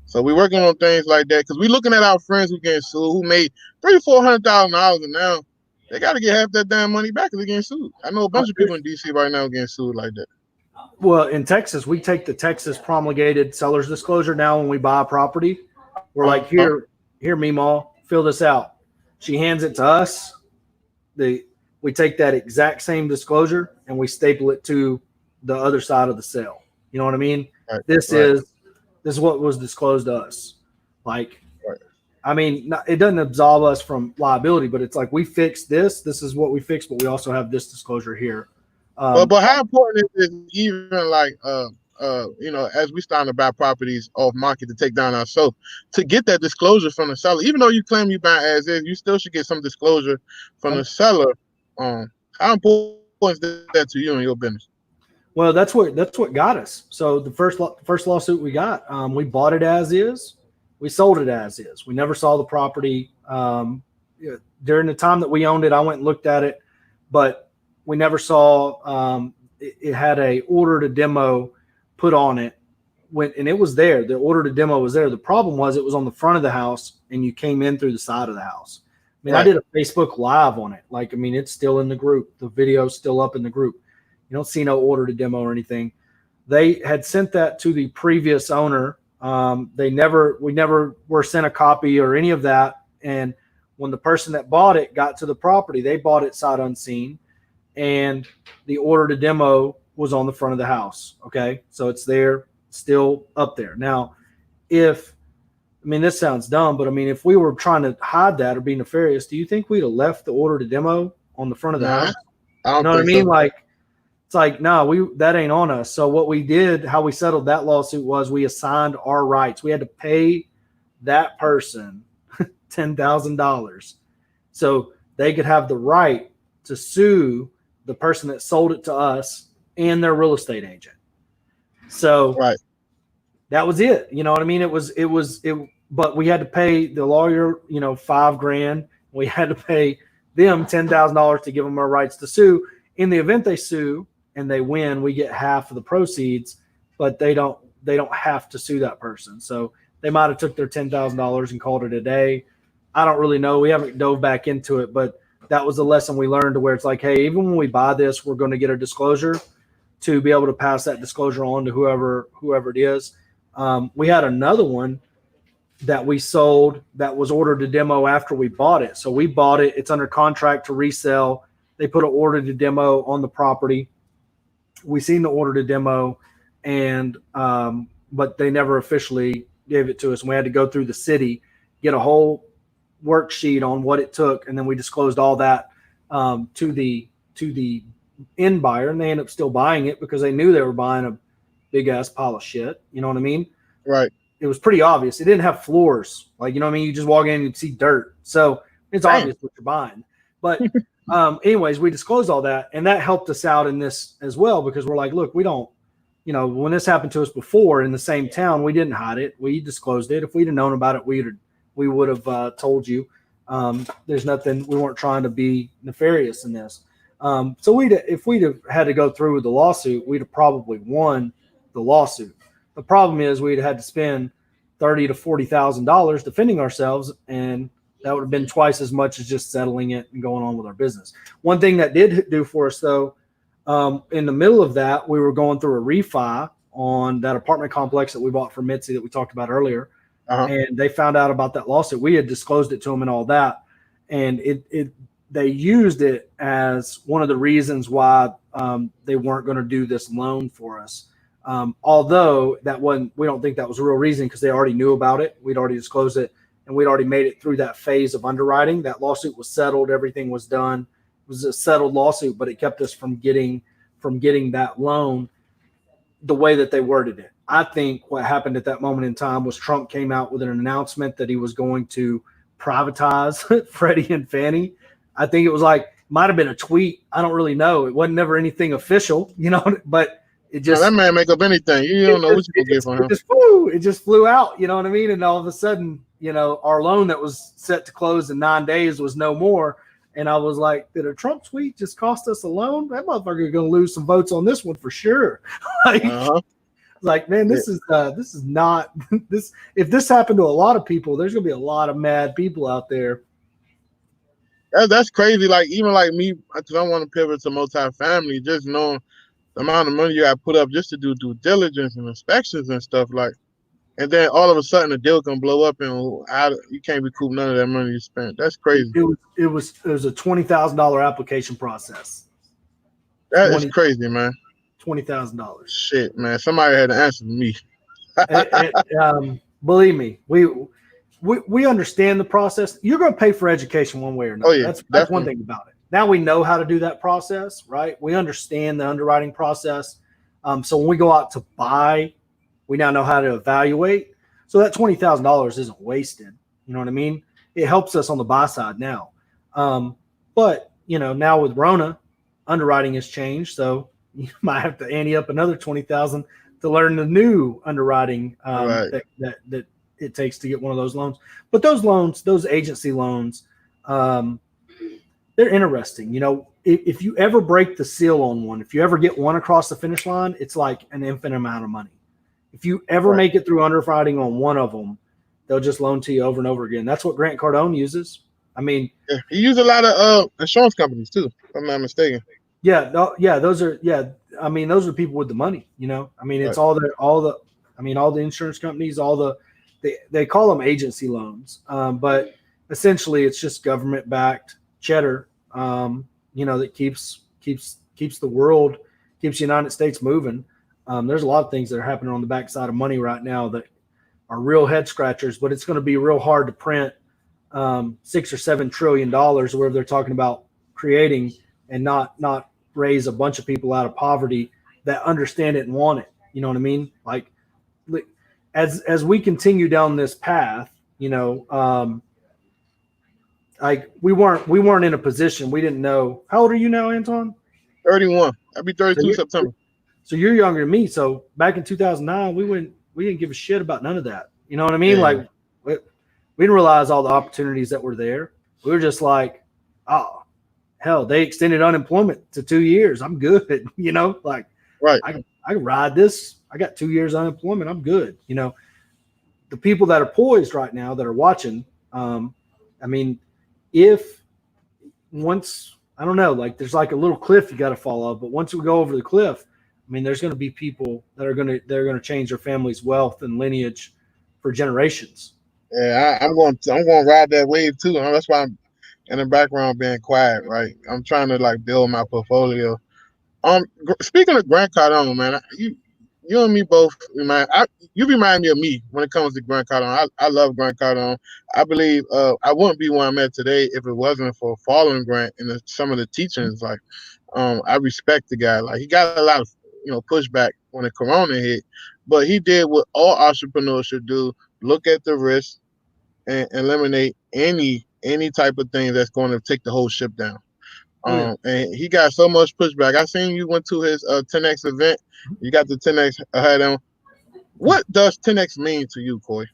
So we're working on things like that, because we're looking at our friends who getting sued, who made $300,000-$400,000, and now they got to get half that damn money back because they're getting sued. I know a bunch of people in DC right now getting sued like that. Well, in Texas, we take the Texas promulgated seller's disclosure now when we buy a property. We're like, here, Meemaw, fill this out. She hands it to us. We take that exact same disclosure and we staple it to the other side of the sale. You know what I mean? Right. This is what was disclosed to us. Like, I mean, it doesn't absolve us from liability, but it's like, we fixed this. This is what we fixed, but we also have this disclosure here. But how important is it, even like, you know, as we starting to buy properties off market to take down ourselves, to get that disclosure from the seller? Even though you claim you buy as is, you still should get some disclosure from the seller. How important is that to you and your business? Well, that's what got us. So the first lawsuit we got, we bought it as is. We sold it as is. We never saw the property. During the time that we owned it, I went and looked at it, but we never saw it had a order to demo put on it and it was there. The order to demo was there. The problem was it was on the front of the house and you came in through the side of the house. I mean, I did a Facebook Live on it. Like, I mean, it's still in the group. The video's still up in the group. You don't see no order to demo or anything. They had sent that to the previous owner. We never were sent a copy or any of that. And when the person that bought it got to the property, they bought it sight unseen, and the order to demo was on the front of the house. Okay. So it's there, still up there. Now, this sounds dumb, but I mean, if we were trying to hide that or be nefarious, do you think we'd have left the order to demo on the front of the house? I don't know what I mean? so. Like, it's like, no, that ain't on us. So what we did, how we settled that lawsuit was we assigned our rights. We had to pay that person $10,000 so they could have the right to sue the person that sold it to us and their real estate agent. So that was it. You know what I mean? But we had to pay the lawyer, $5,000. We had to pay them $10,000 to give them our rights to sue. In the event they sue and they win, we get half of the proceeds, but they don't have to sue that person. So they might have took their $10,000 and called it a day. I don't really know. We haven't dove back into it, but that was the lesson we learned, to where it's like, hey, even when we buy this, we're going to get a disclosure to be able to pass that disclosure on to whoever it is. We had another one that we sold that was ordered to demo after we bought it. So we bought it. It's under contract to resell. They put an order to demo on the property. We seen the order to demo, and but they never officially gave it to us. And we had to go through the city, get a whole worksheet on what it took, and then we disclosed all that to the end buyer, and they ended up still buying it because they knew they were buying a big ass pile of shit. You know what I mean? Right. It was pretty obvious. It didn't have floors. Like, you know what I mean? You just walk in and you'd see dirt. So it's obvious what you're buying. But anyways, we disclosed all that, and that helped us out in this as well, because we're like, look, we don't, when this happened to us before in the same town, we didn't hide it. We disclosed it. If we'd have known about it, we would have told you. There's nothing. We weren't trying to be nefarious in this. So if we'd have had to go through with the lawsuit, we'd have probably won the lawsuit. The problem is we'd had to spend $30,000 to $40,000 defending ourselves, and that would have been twice as much as just settling it and going on with our business. One thing that did do for us, though, in the middle of that, we were going through a refi on that apartment complex that we bought from Mitzi that we talked about earlier. And they found out about that lawsuit. We had disclosed it to them and all that. And they used it as one of the reasons why they weren't going to do this loan for us. Although we don't think that was a real reason, because they already knew about it. We'd already disclosed it, and we'd already made it through that phase of underwriting. That lawsuit was settled. Everything was done. It was a settled lawsuit, but it kept us from getting that loan the way that they worded it. I think what happened at that moment in time was Trump came out with an announcement that he was going to privatize Freddie and Fannie. I think it was might have been a tweet. I don't really know. It wasn't never anything official, but it just, that man make up anything. You don't know what you can get from him. It just flew out, you know what I mean? And all of a sudden, our loan that was set to close in 9 days was no more. And I was like, did a Trump tweet just cost us a loan? That motherfucker is going to lose some votes on this one for sure. Man, this is not this. If this happened to a lot of people, there's going to be a lot of mad people out there. That's crazy. Like, even like me, because I want to pivot to multifamily, just knowing the amount of money you got to put up just to do due diligence and inspections and stuff, and then all of a sudden the deal can blow up and you can't recoup none of that money you spent. That's crazy. It was a $20,000 application process. That is crazy, man. $20,000. Shit, man. Somebody had to answer me. Believe me, we understand the process. You're going to pay for education one way or another. Oh, yeah, that's one thing about it. Now we know how to do that process, right? We understand the underwriting process. So when we go out to buy, we now know how to evaluate. So that $20,000 isn't wasted. You know what I mean? It helps us on the buy side now. But, now with Rona, underwriting has changed. So you might have to ante up another $20,000 to learn the new underwriting that it takes to get one of those loans. But those loans, those agency loans, they're interesting. if you ever break the seal on one, if you ever get one across the finish line, it's like an infinite amount of money. If you ever make it through underwriting on one of them, they'll just loan to you over and over again. That's what Grant Cardone uses. I mean, he uses a lot of insurance companies too, if I'm not mistaken. Yeah, those are I mean, those are people with the money, you know. I mean, it's all the insurance companies, they call them agency loans, but essentially it's just government backed cheddar, that keeps the world, keeps the United States moving. There's a lot of things that are happening on the backside of money right now that are real head scratchers, but it's going to be real hard to print $6 or $7 trillion, wherever they're talking about creating, and not raise a bunch of people out of poverty that understand it and want it. You know what I mean? Like as we continue down this path, like we weren't in a position, we didn't know. How old are you now, Anton? 31. I'll be 32 September. So you're younger than me. So back in 2009, we didn't give a shit about none of that. You know what I mean? Yeah. Like we didn't realize all the opportunities that were there. We were just like, oh, hell, they extended unemployment to 2 years. I'm good. Like right. I can ride this. I got 2 years unemployment. I'm good. The people that are poised right now that are watching, I mean, if once, I don't know, like there's like a little cliff you got to fall off, but once we go over the cliff, I mean, there's going to be people that are going to change their family's wealth and lineage for generations. Yeah, I'm going to ride that wave too. That's why I'm in the background being quiet, right? I'm trying to like build my portfolio. Speaking of Grant Cardone, man, you and me both, man. You remind me of me when it comes to Grant Cardone. I love Grant Cardone. I believe I wouldn't be where I'm at today if it wasn't for following Grant and some of the teachings. Like, I respect the guy. Like, he got a lot of pushback when the Corona hit, but he did what all entrepreneurs should do: look at the risk and eliminate any type of thing that's going to take the whole ship down. And he got so much pushback. I seen you went to his 10X event. You got the 10X ahead on. What does 10X mean to you, Corey?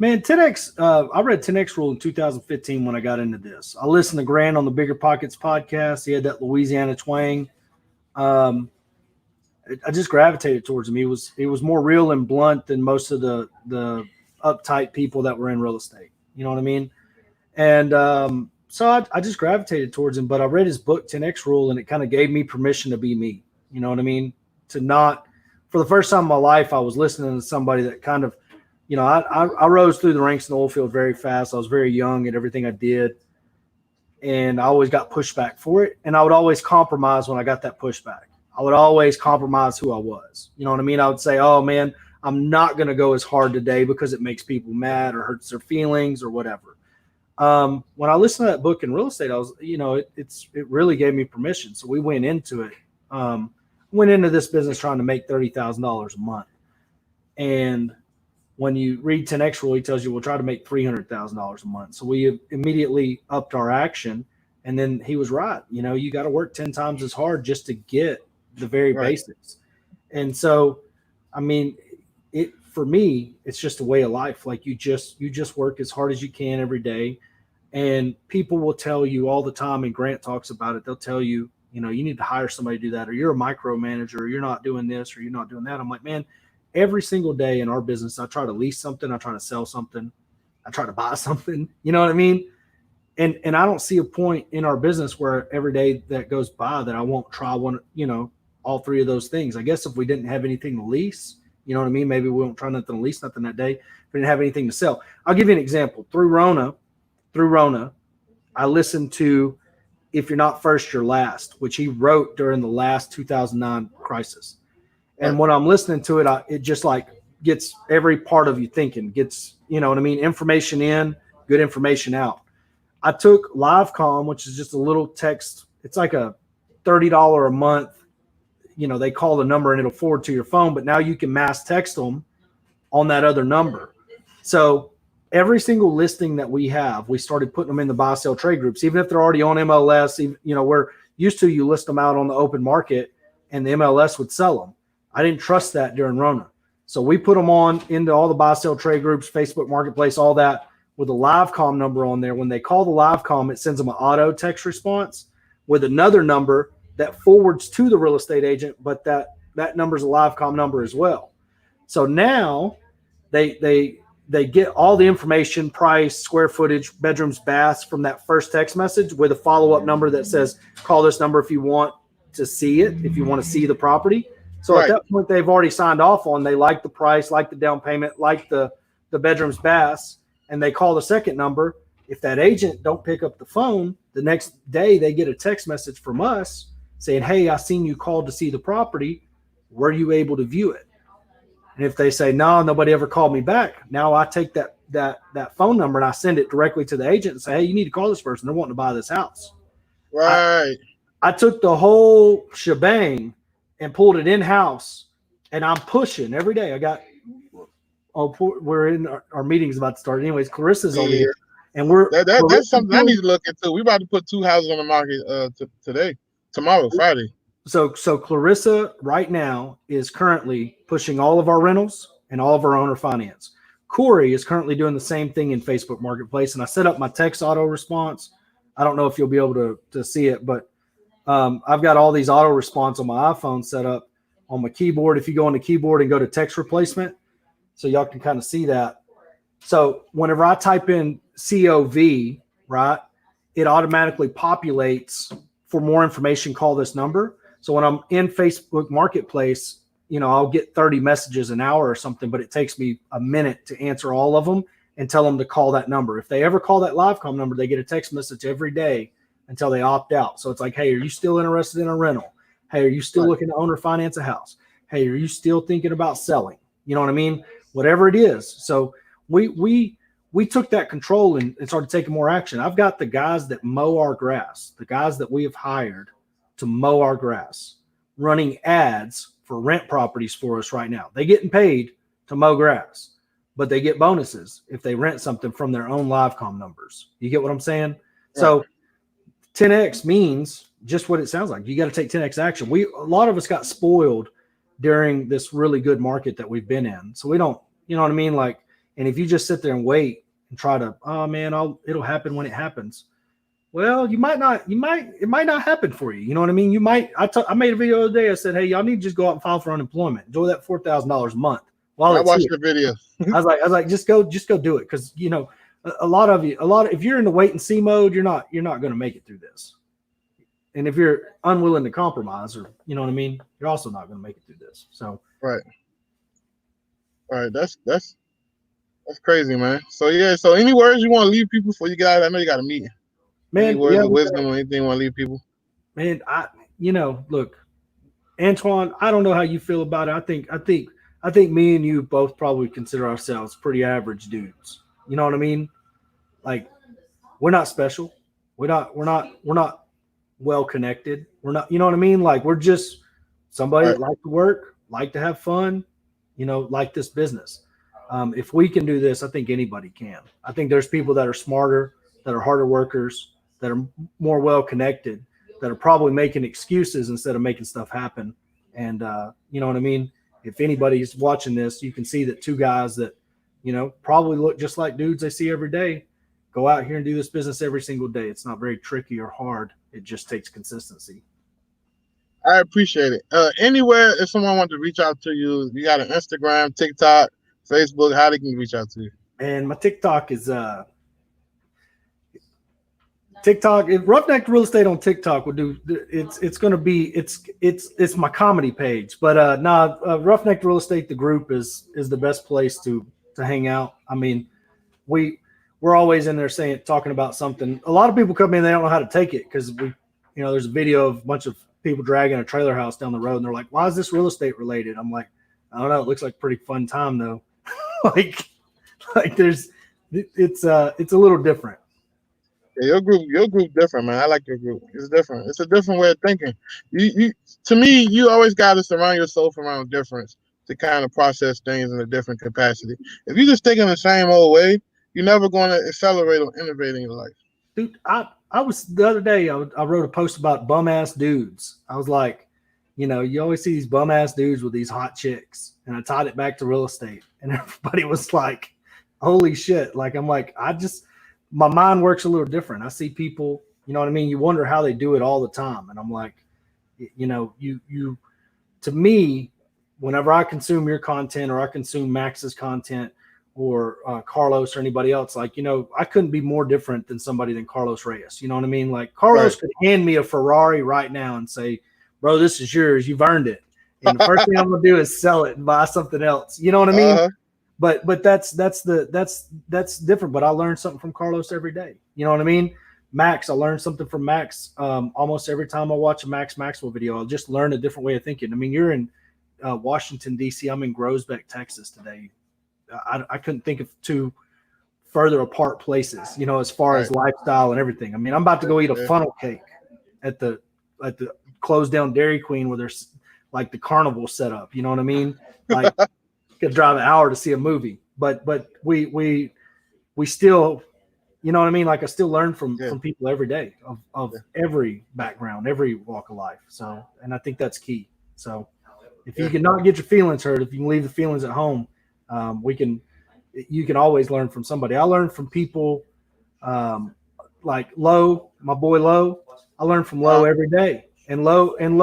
Man, 10X, I read 10X rule in 2015 when I got into this. I listened to Grant on the Bigger Pockets podcast. He had that Louisiana twang. I just gravitated towards him. He was more real and blunt than most of the uptight people that were in real estate. You know what I mean? And so I just gravitated towards him. But I read his book 10X Rule, and it kind of gave me permission to be me. You know what I mean? To not, for the first time in my life, I was listening to somebody that kind of, I rose through the ranks in the oil field very fast. I was very young at everything I did, and I always got pushback for it. And I would always compromise when I got that pushback. I would always compromise who I was. You know what I mean? I would say, oh, man, I'm not going to go as hard today because it makes people mad or hurts their feelings or whatever. When I listened to that book in real estate, I was, it really gave me permission. So we went into it. Went into this business trying to make $30,000 a month. And when you read 10X Rule, he tells you we'll try to make $300,000 a month. So we immediately upped our action. And then he was right. You got to work 10 times as hard just to get the very basics. And so, I mean, for me, it's just a way of life. Like you just work as hard as you can every day. And people will tell you all the time, and Grant talks about it. They'll tell you, you need to hire somebody to do that, or you're a micromanager, or you're not doing this, or you're not doing that. I'm like, man, every single day in our business, I try to lease something. I try to sell something. I try to buy something. You know what I mean? And I don't see a point in our business where every day that goes by that I won't try one, all three of those things. I guess if we didn't have anything to lease, you know what I mean? Maybe we won't try nothing to lease nothing that day. We didn't have anything to sell. I'll give you an example. Through Rona, I listened to If You're Not First, You're Last, which he wrote during the last 2009 crisis. And when I'm listening to it, it just like gets every part of you thinking, gets, information in, good information out. I took LiveCom, which is just a little text. It's like a $30 a month. They call the number and it'll forward to your phone, but now you can mass text them on that other number. So every single listing that we have, we started putting them in the buy, sell, trade groups, even if they're already on MLS. We're used to, you list them out on the open market and the MLS would sell them. I didn't trust that during Rona. So we put them on into all the buy, sell, trade groups, Facebook Marketplace, all that, with a LiveCom number on there. When they call the LiveCom, it sends them an auto text response. with another number that forwards to the real estate agent, but that number is a live comm number as well. So now they get all the information, price, square footage, bedrooms, baths from that first text message with a follow-up number that says, call this number if you want to see it, if you want to see the property. So at that point, they've already signed off on, they like the price, like the down payment, like the bedrooms, baths, and they call the second number. If that agent don't pick up the phone, the next day they get a text message from us saying, hey, I seen you called to see the property. Were you able to view it? And if they say, no, nobody ever called me back, now I take that phone number and I send it directly to the agent and say, hey, you need to call this person. They're wanting to buy this house. Right. I took the whole shebang and pulled it in-house, and I'm pushing every day. We're in our meeting's about to start. Anyways, Clarissa's over here, and that's something I need to look into. We're about to put 2 houses on the market tomorrow, Friday. So Clarissa right now is currently pushing all of our rentals and all of our owner finance. Corey is currently doing the same thing in Facebook Marketplace, and I set up my text auto response. I don't know if you'll be able to see it, but I've got all these auto response on my iPhone set up on my keyboard. If you go on the keyboard and go to text replacement, so y'all can kind of see that. So whenever I type in COV, right, it automatically populates for more information, call this number. So when I'm in Facebook Marketplace, I'll get 30 messages an hour or something, but it takes me a minute to answer all of them and tell them to call that number. If they ever call that live comm number, they get a text message every day until they opt out. So it's like, hey, are you still interested in a rental? Hey, are you still looking to own or finance a house? Hey, are you still thinking about selling? You know what I mean? Whatever it is. So we took that control and started taking more action. I've got the guys that mow our grass, the guys that we have hired to mow our grass, running ads for rent properties for us right now. They getting paid to mow grass, but they get bonuses if they rent something from their own live comm numbers. You get what I'm saying? Right. So 10X means just what it sounds like. You got to take 10X action. A lot of us got spoiled during this really good market that we've been in. So we don't, you know what I mean? Like, and if you just sit there and wait and try to, oh man, it'll happen when it happens. Well, it might not happen for you. You know what I mean? I made a video the other day. I said, hey, y'all need to just go out and file for unemployment. Enjoy that $4,000 a month. I watched the video. I was like, just go do it. Cause a lot of if you're in the wait and see mode, you're not going to make it through this. And if you're unwilling to compromise, or you know what I mean, you're also not going to make it through this. So right. That's crazy, man. So yeah. So any words you want to leave people before you get out? I know you got a meeting. Man, any words of wisdom or anything you want to leave people? Man, look, Antoine, I don't know how you feel about it. I think me and you both probably consider ourselves pretty average dudes. You know what I mean? Like, we're not special. We're not well connected. We're not, you know what I mean? Like, we're just somebody that like to work, like to have fun, like this business. If we can do this, I think anybody can. I think there's people that are smarter, that are harder workers, that are more well connected, that are probably making excuses instead of making stuff happen. And you know what I mean? If anybody's watching this, you can see that 2 guys that, probably look just like dudes they see every day, go out here and do this business every single day. It's not very tricky or hard. It just takes consistency. I appreciate it. Anywhere, if someone wants to reach out to you, you got an Instagram, TikTok, Facebook, how they can reach out to you? And my TikTok is TikTok. If Roughneck Real Estate on TikTok would do, it's going to be it's my comedy page. But Roughneck Real Estate, the group is the best place to hang out. I mean, we're always in there talking about something. A lot of people come in, they don't know how to take it because there's a video of a bunch of people dragging a trailer house down the road, and they're like, "Why is this real estate related?" I'm like, "I don't know. It looks like a pretty fun time though." like it's a little different. Yeah, your group different, man. I like your group. It's different. It's a different way of thinking. To me, you always got to surround yourself around difference to kind of process things in a different capacity. If you just think in the same old way, you're never going to accelerate or innovate in your life. Dude, I was the other day, I wrote a post about bum ass dudes. I was like, you always see these bum ass dudes with these hot chicks, and I tied it back to real estate, and everybody was like, holy shit. Like, I'm like, my mind works a little different. I see people You know what I mean? You wonder how they do it all the time. And I'm like, you know, to me, whenever I consume your content or I consume Max's content or Carlos or anybody else, like, you know, I couldn't be more different than somebody than Carlos Reyes. You know what I mean? Like Carlos could hand me a Ferrari right now and say, bro, this is yours. You've earned it. And the first thing I'm going to do is sell it and buy something else. You know what I mean? But that's different. But I learn something from Carlos every day. You know what I mean? Max, I learned something from Max almost every time I watch a Max Maxwell video. I'll just learn a different way of thinking. I mean, you're in Washington, D.C. I'm in Groesbeck, Texas today. I couldn't think of two further apart places, you know, as far as lifestyle and everything. I mean, I'm about to go eat a funnel cake at the closed down Dairy Queen where there's like the carnival set up. You know what I mean? Like, could drive an hour to see a movie, but we still, you know what I mean? Like I still learn from people every day of every background, every walk of life. So, and I think that's key. So if you can not get your feelings hurt, if you can leave the feelings at home, you can always learn from somebody. I learned from people like Lo, my boy Lo. I learn from Lo every day, and Lo and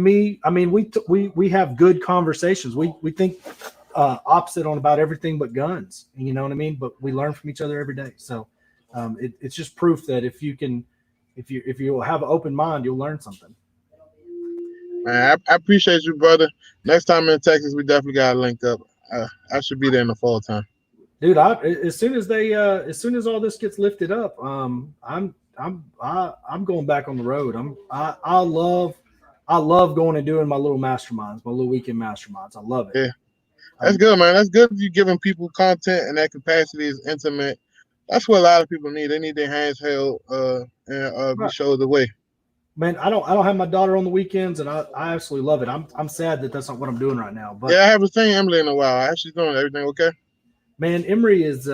me. I mean, we have good conversations. We think opposite on about everything but guns. You know what I mean? But we learn from each other every day. So it's just proof that if you have an open mind, you'll learn something. Man, I appreciate you, brother. Next time in Texas, we definitely gotta link up. I should be there in the fall time, dude. As soon as all this gets lifted up, I'm going back on the road. I love going and doing my little masterminds, my little weekend masterminds. I love it. Yeah, that's good, man. That's good. You giving people content, and that capacity is intimate. That's what a lot of people need. They need their hands held and be showed the way. Man, I don't have my daughter on the weekends, and I absolutely love it. I'm sad that that's not what I'm doing right now. But yeah, I haven't seen Emily in a while. How's she doing? Everything okay? Man, Emery is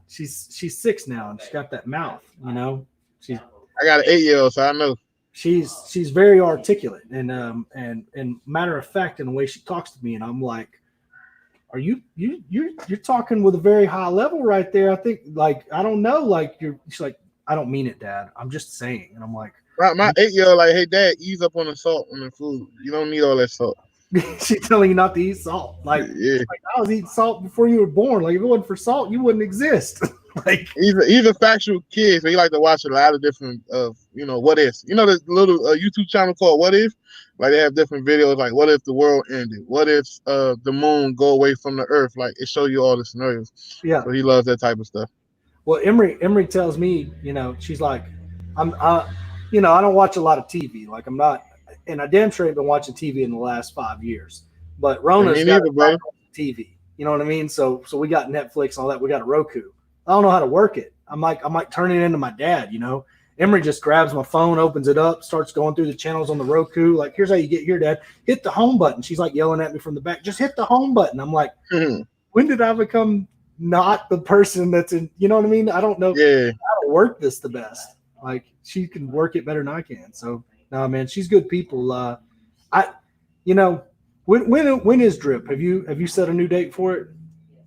she's 6 now, and she's got that mouth. You know, I got an 8-year-old, so I know she's very articulate and matter of fact in the way she talks to me, and I'm like, are you're talking with a very high level right there. I think, like, I don't know, like she's like, I don't mean it, Dad. I'm just saying. And I'm like, my 8-year-old, like, hey, Dad, ease up on the salt on the food. You don't need all that salt. She's telling you not to eat salt. Like, I was eating salt before you were born. Like, if it wasn't for salt, you wouldn't exist. Like, he's a factual kid, so he like to watch a lot of different what ifs. You know, this little YouTube channel called What If? Like, they have different videos, like, what if the world ended? What if the moon go away from the earth? Like, it show you all the scenarios. Yeah. So he loves that type of stuff. Well, Emery tells me, you know, she's like, I don't watch a lot of TV. Like, I'm not, and I damn sure ain't been watching TV in the last 5 years. But Rona's got TV. You know what I mean? So we got Netflix and all that. We got a Roku. I don't know how to work it. I'm like turning it into my dad, you know. Emery just grabs my phone, opens it up, starts going through the channels on the Roku. Like, here's how you get here, Dad. Hit the home button. She's like yelling at me from the back. Just hit the home button. I'm like, when did I become not the person that's in, you know what I mean? I don't know how to work this the best. Like, she can work it better than I can. So no, man, she's good people. When is Drip? Have you set a new date for it?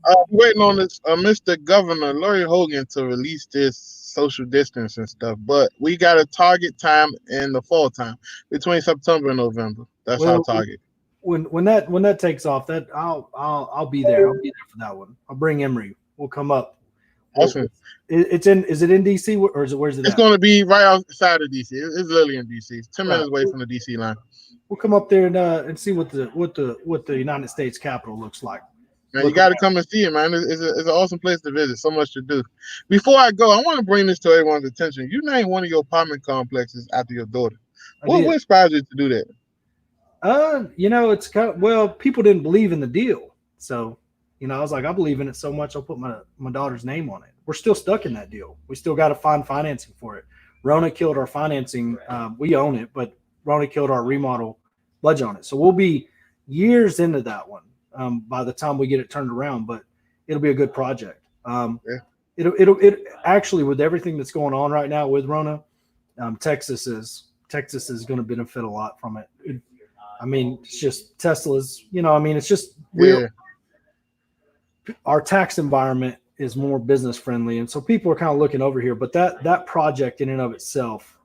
I'm waiting on this Mr. Governor Larry Hogan to release this social distance and stuff, but we got a target time in the fall time between September and November. That's our target. When that takes off, that I'll be there. I'll be there for that one. I'll bring Emery. We'll come up. Awesome. Is it in DC or is it, where's it? It's going to be right outside of DC. It's literally in DC. It's 10 minutes away from the DC line. We'll come up there and see what the United States Capitol looks like. Man, you got to come and see it, man. It's an awesome place to visit. So much to do. Before I go, I want to bring this to everyone's attention. You named one of your apartment complexes after your daughter. What inspired you to do that? It's kind of, well, people didn't believe in the deal, so I was like, I believe in it so much, I'll put my daughter's name on it. We're still stuck in that deal. We still got to find financing for it. Rona killed our financing. We own it, but Rona killed our remodel pledge on it. So we'll be years into that one by the time we get it turned around. But it'll be a good project. It actually, with everything that's going on right now with Rona, Texas is going to benefit a lot from it. It's just Tesla's. It's just our tax environment is more business friendly. And so people are kind of looking over here, but that project in and of itself,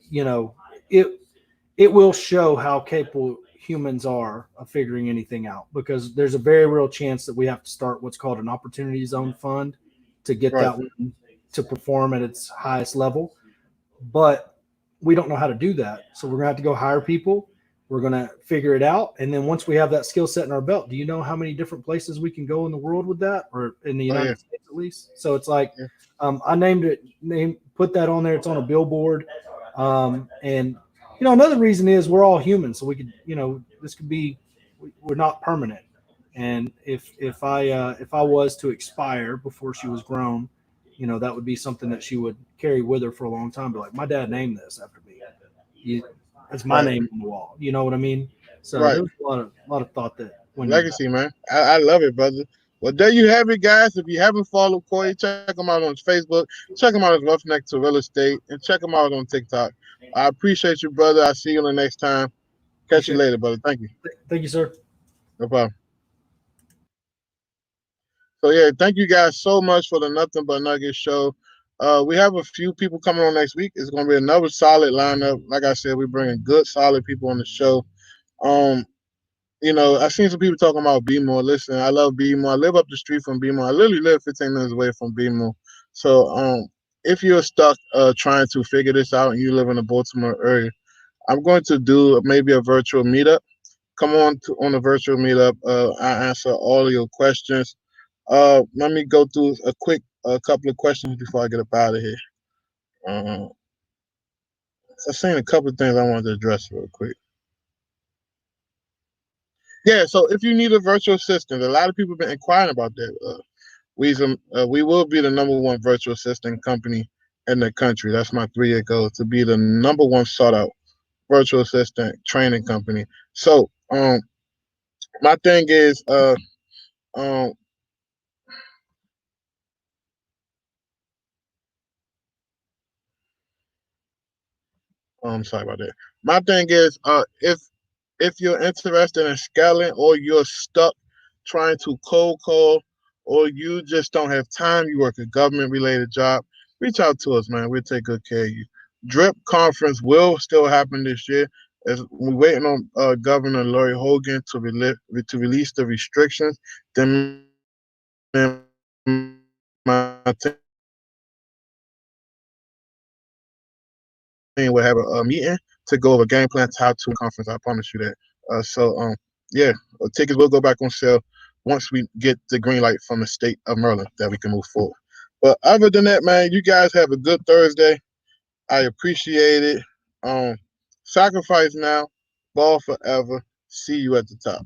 you know, it will show how capable humans are of figuring anything out, because there's a very real chance that we have to start what's called an opportunity zone fund to get Right. that one to perform at its highest level. But we don't know how to do that. So we're going to have to go hire people. We're going to figure it out. And then once we have that skill set in our belt, do you know how many different places we can go in the world with that, or in the United States at least? So it's like, I put that on there. It's on a billboard. And, you know, another reason is we're all human. So we could, you know, this could be, we're not permanent. And if I was to expire before she was grown, you know, that would be something that she would carry with her for a long time. Be like, my dad named this after me. It's my name on the wall. You know what I mean? So there's a lot of thought that when legacy, man. I love it, brother. Well, there you have it, guys. If you haven't followed Corey, check him out on Facebook. Check him out at Roughneck to Real Estate, and check him out on TikTok. I appreciate you, brother. I'll see you the next time. Catch you later, brother. Thank you. Thank you, sir. No problem. So yeah, thank you guys so much for the Nothing But Nuggets show. We have a few people coming on next week. It's going to be another solid lineup. Like I said, we're bringing good, solid people on the show. You know, I've seen some people talking about B-More. Listen, I love B-More. I live up the street from B-More. I literally live 15 minutes away from B-More. So if you're stuck trying to figure this out and you live in the Baltimore area, I'm going to do maybe a virtual meetup. Come on a virtual meetup. I answer all of your questions. Let me go through a couple of questions before I get up out of here. I've seen a couple of things I wanted to address real quick. Yeah, so if you need a virtual assistant, a lot of people have been inquiring about that. We will be the #1 virtual assistant company in the country. That's my 3-year goal, to be the #1 sought out virtual assistant training company. So my thing is I'm sorry about that. My thing is if you're interested in scaling, or you're stuck trying to cold call, or you just don't have time, you work a government related job, reach out to us, man. We'll take good care of you. DRIP conference will still happen this year. As we're waiting on Governor Larry Hogan to release the restrictions. Then my team will have a meeting to go over game plan top 2 conference. I promise you that. Yeah, tickets will go back on sale once we get the green light from the state of Maryland that we can move forward. But other than that, man, you guys have a good Thursday. I appreciate it. Sacrifice now, ball forever. See you at the top.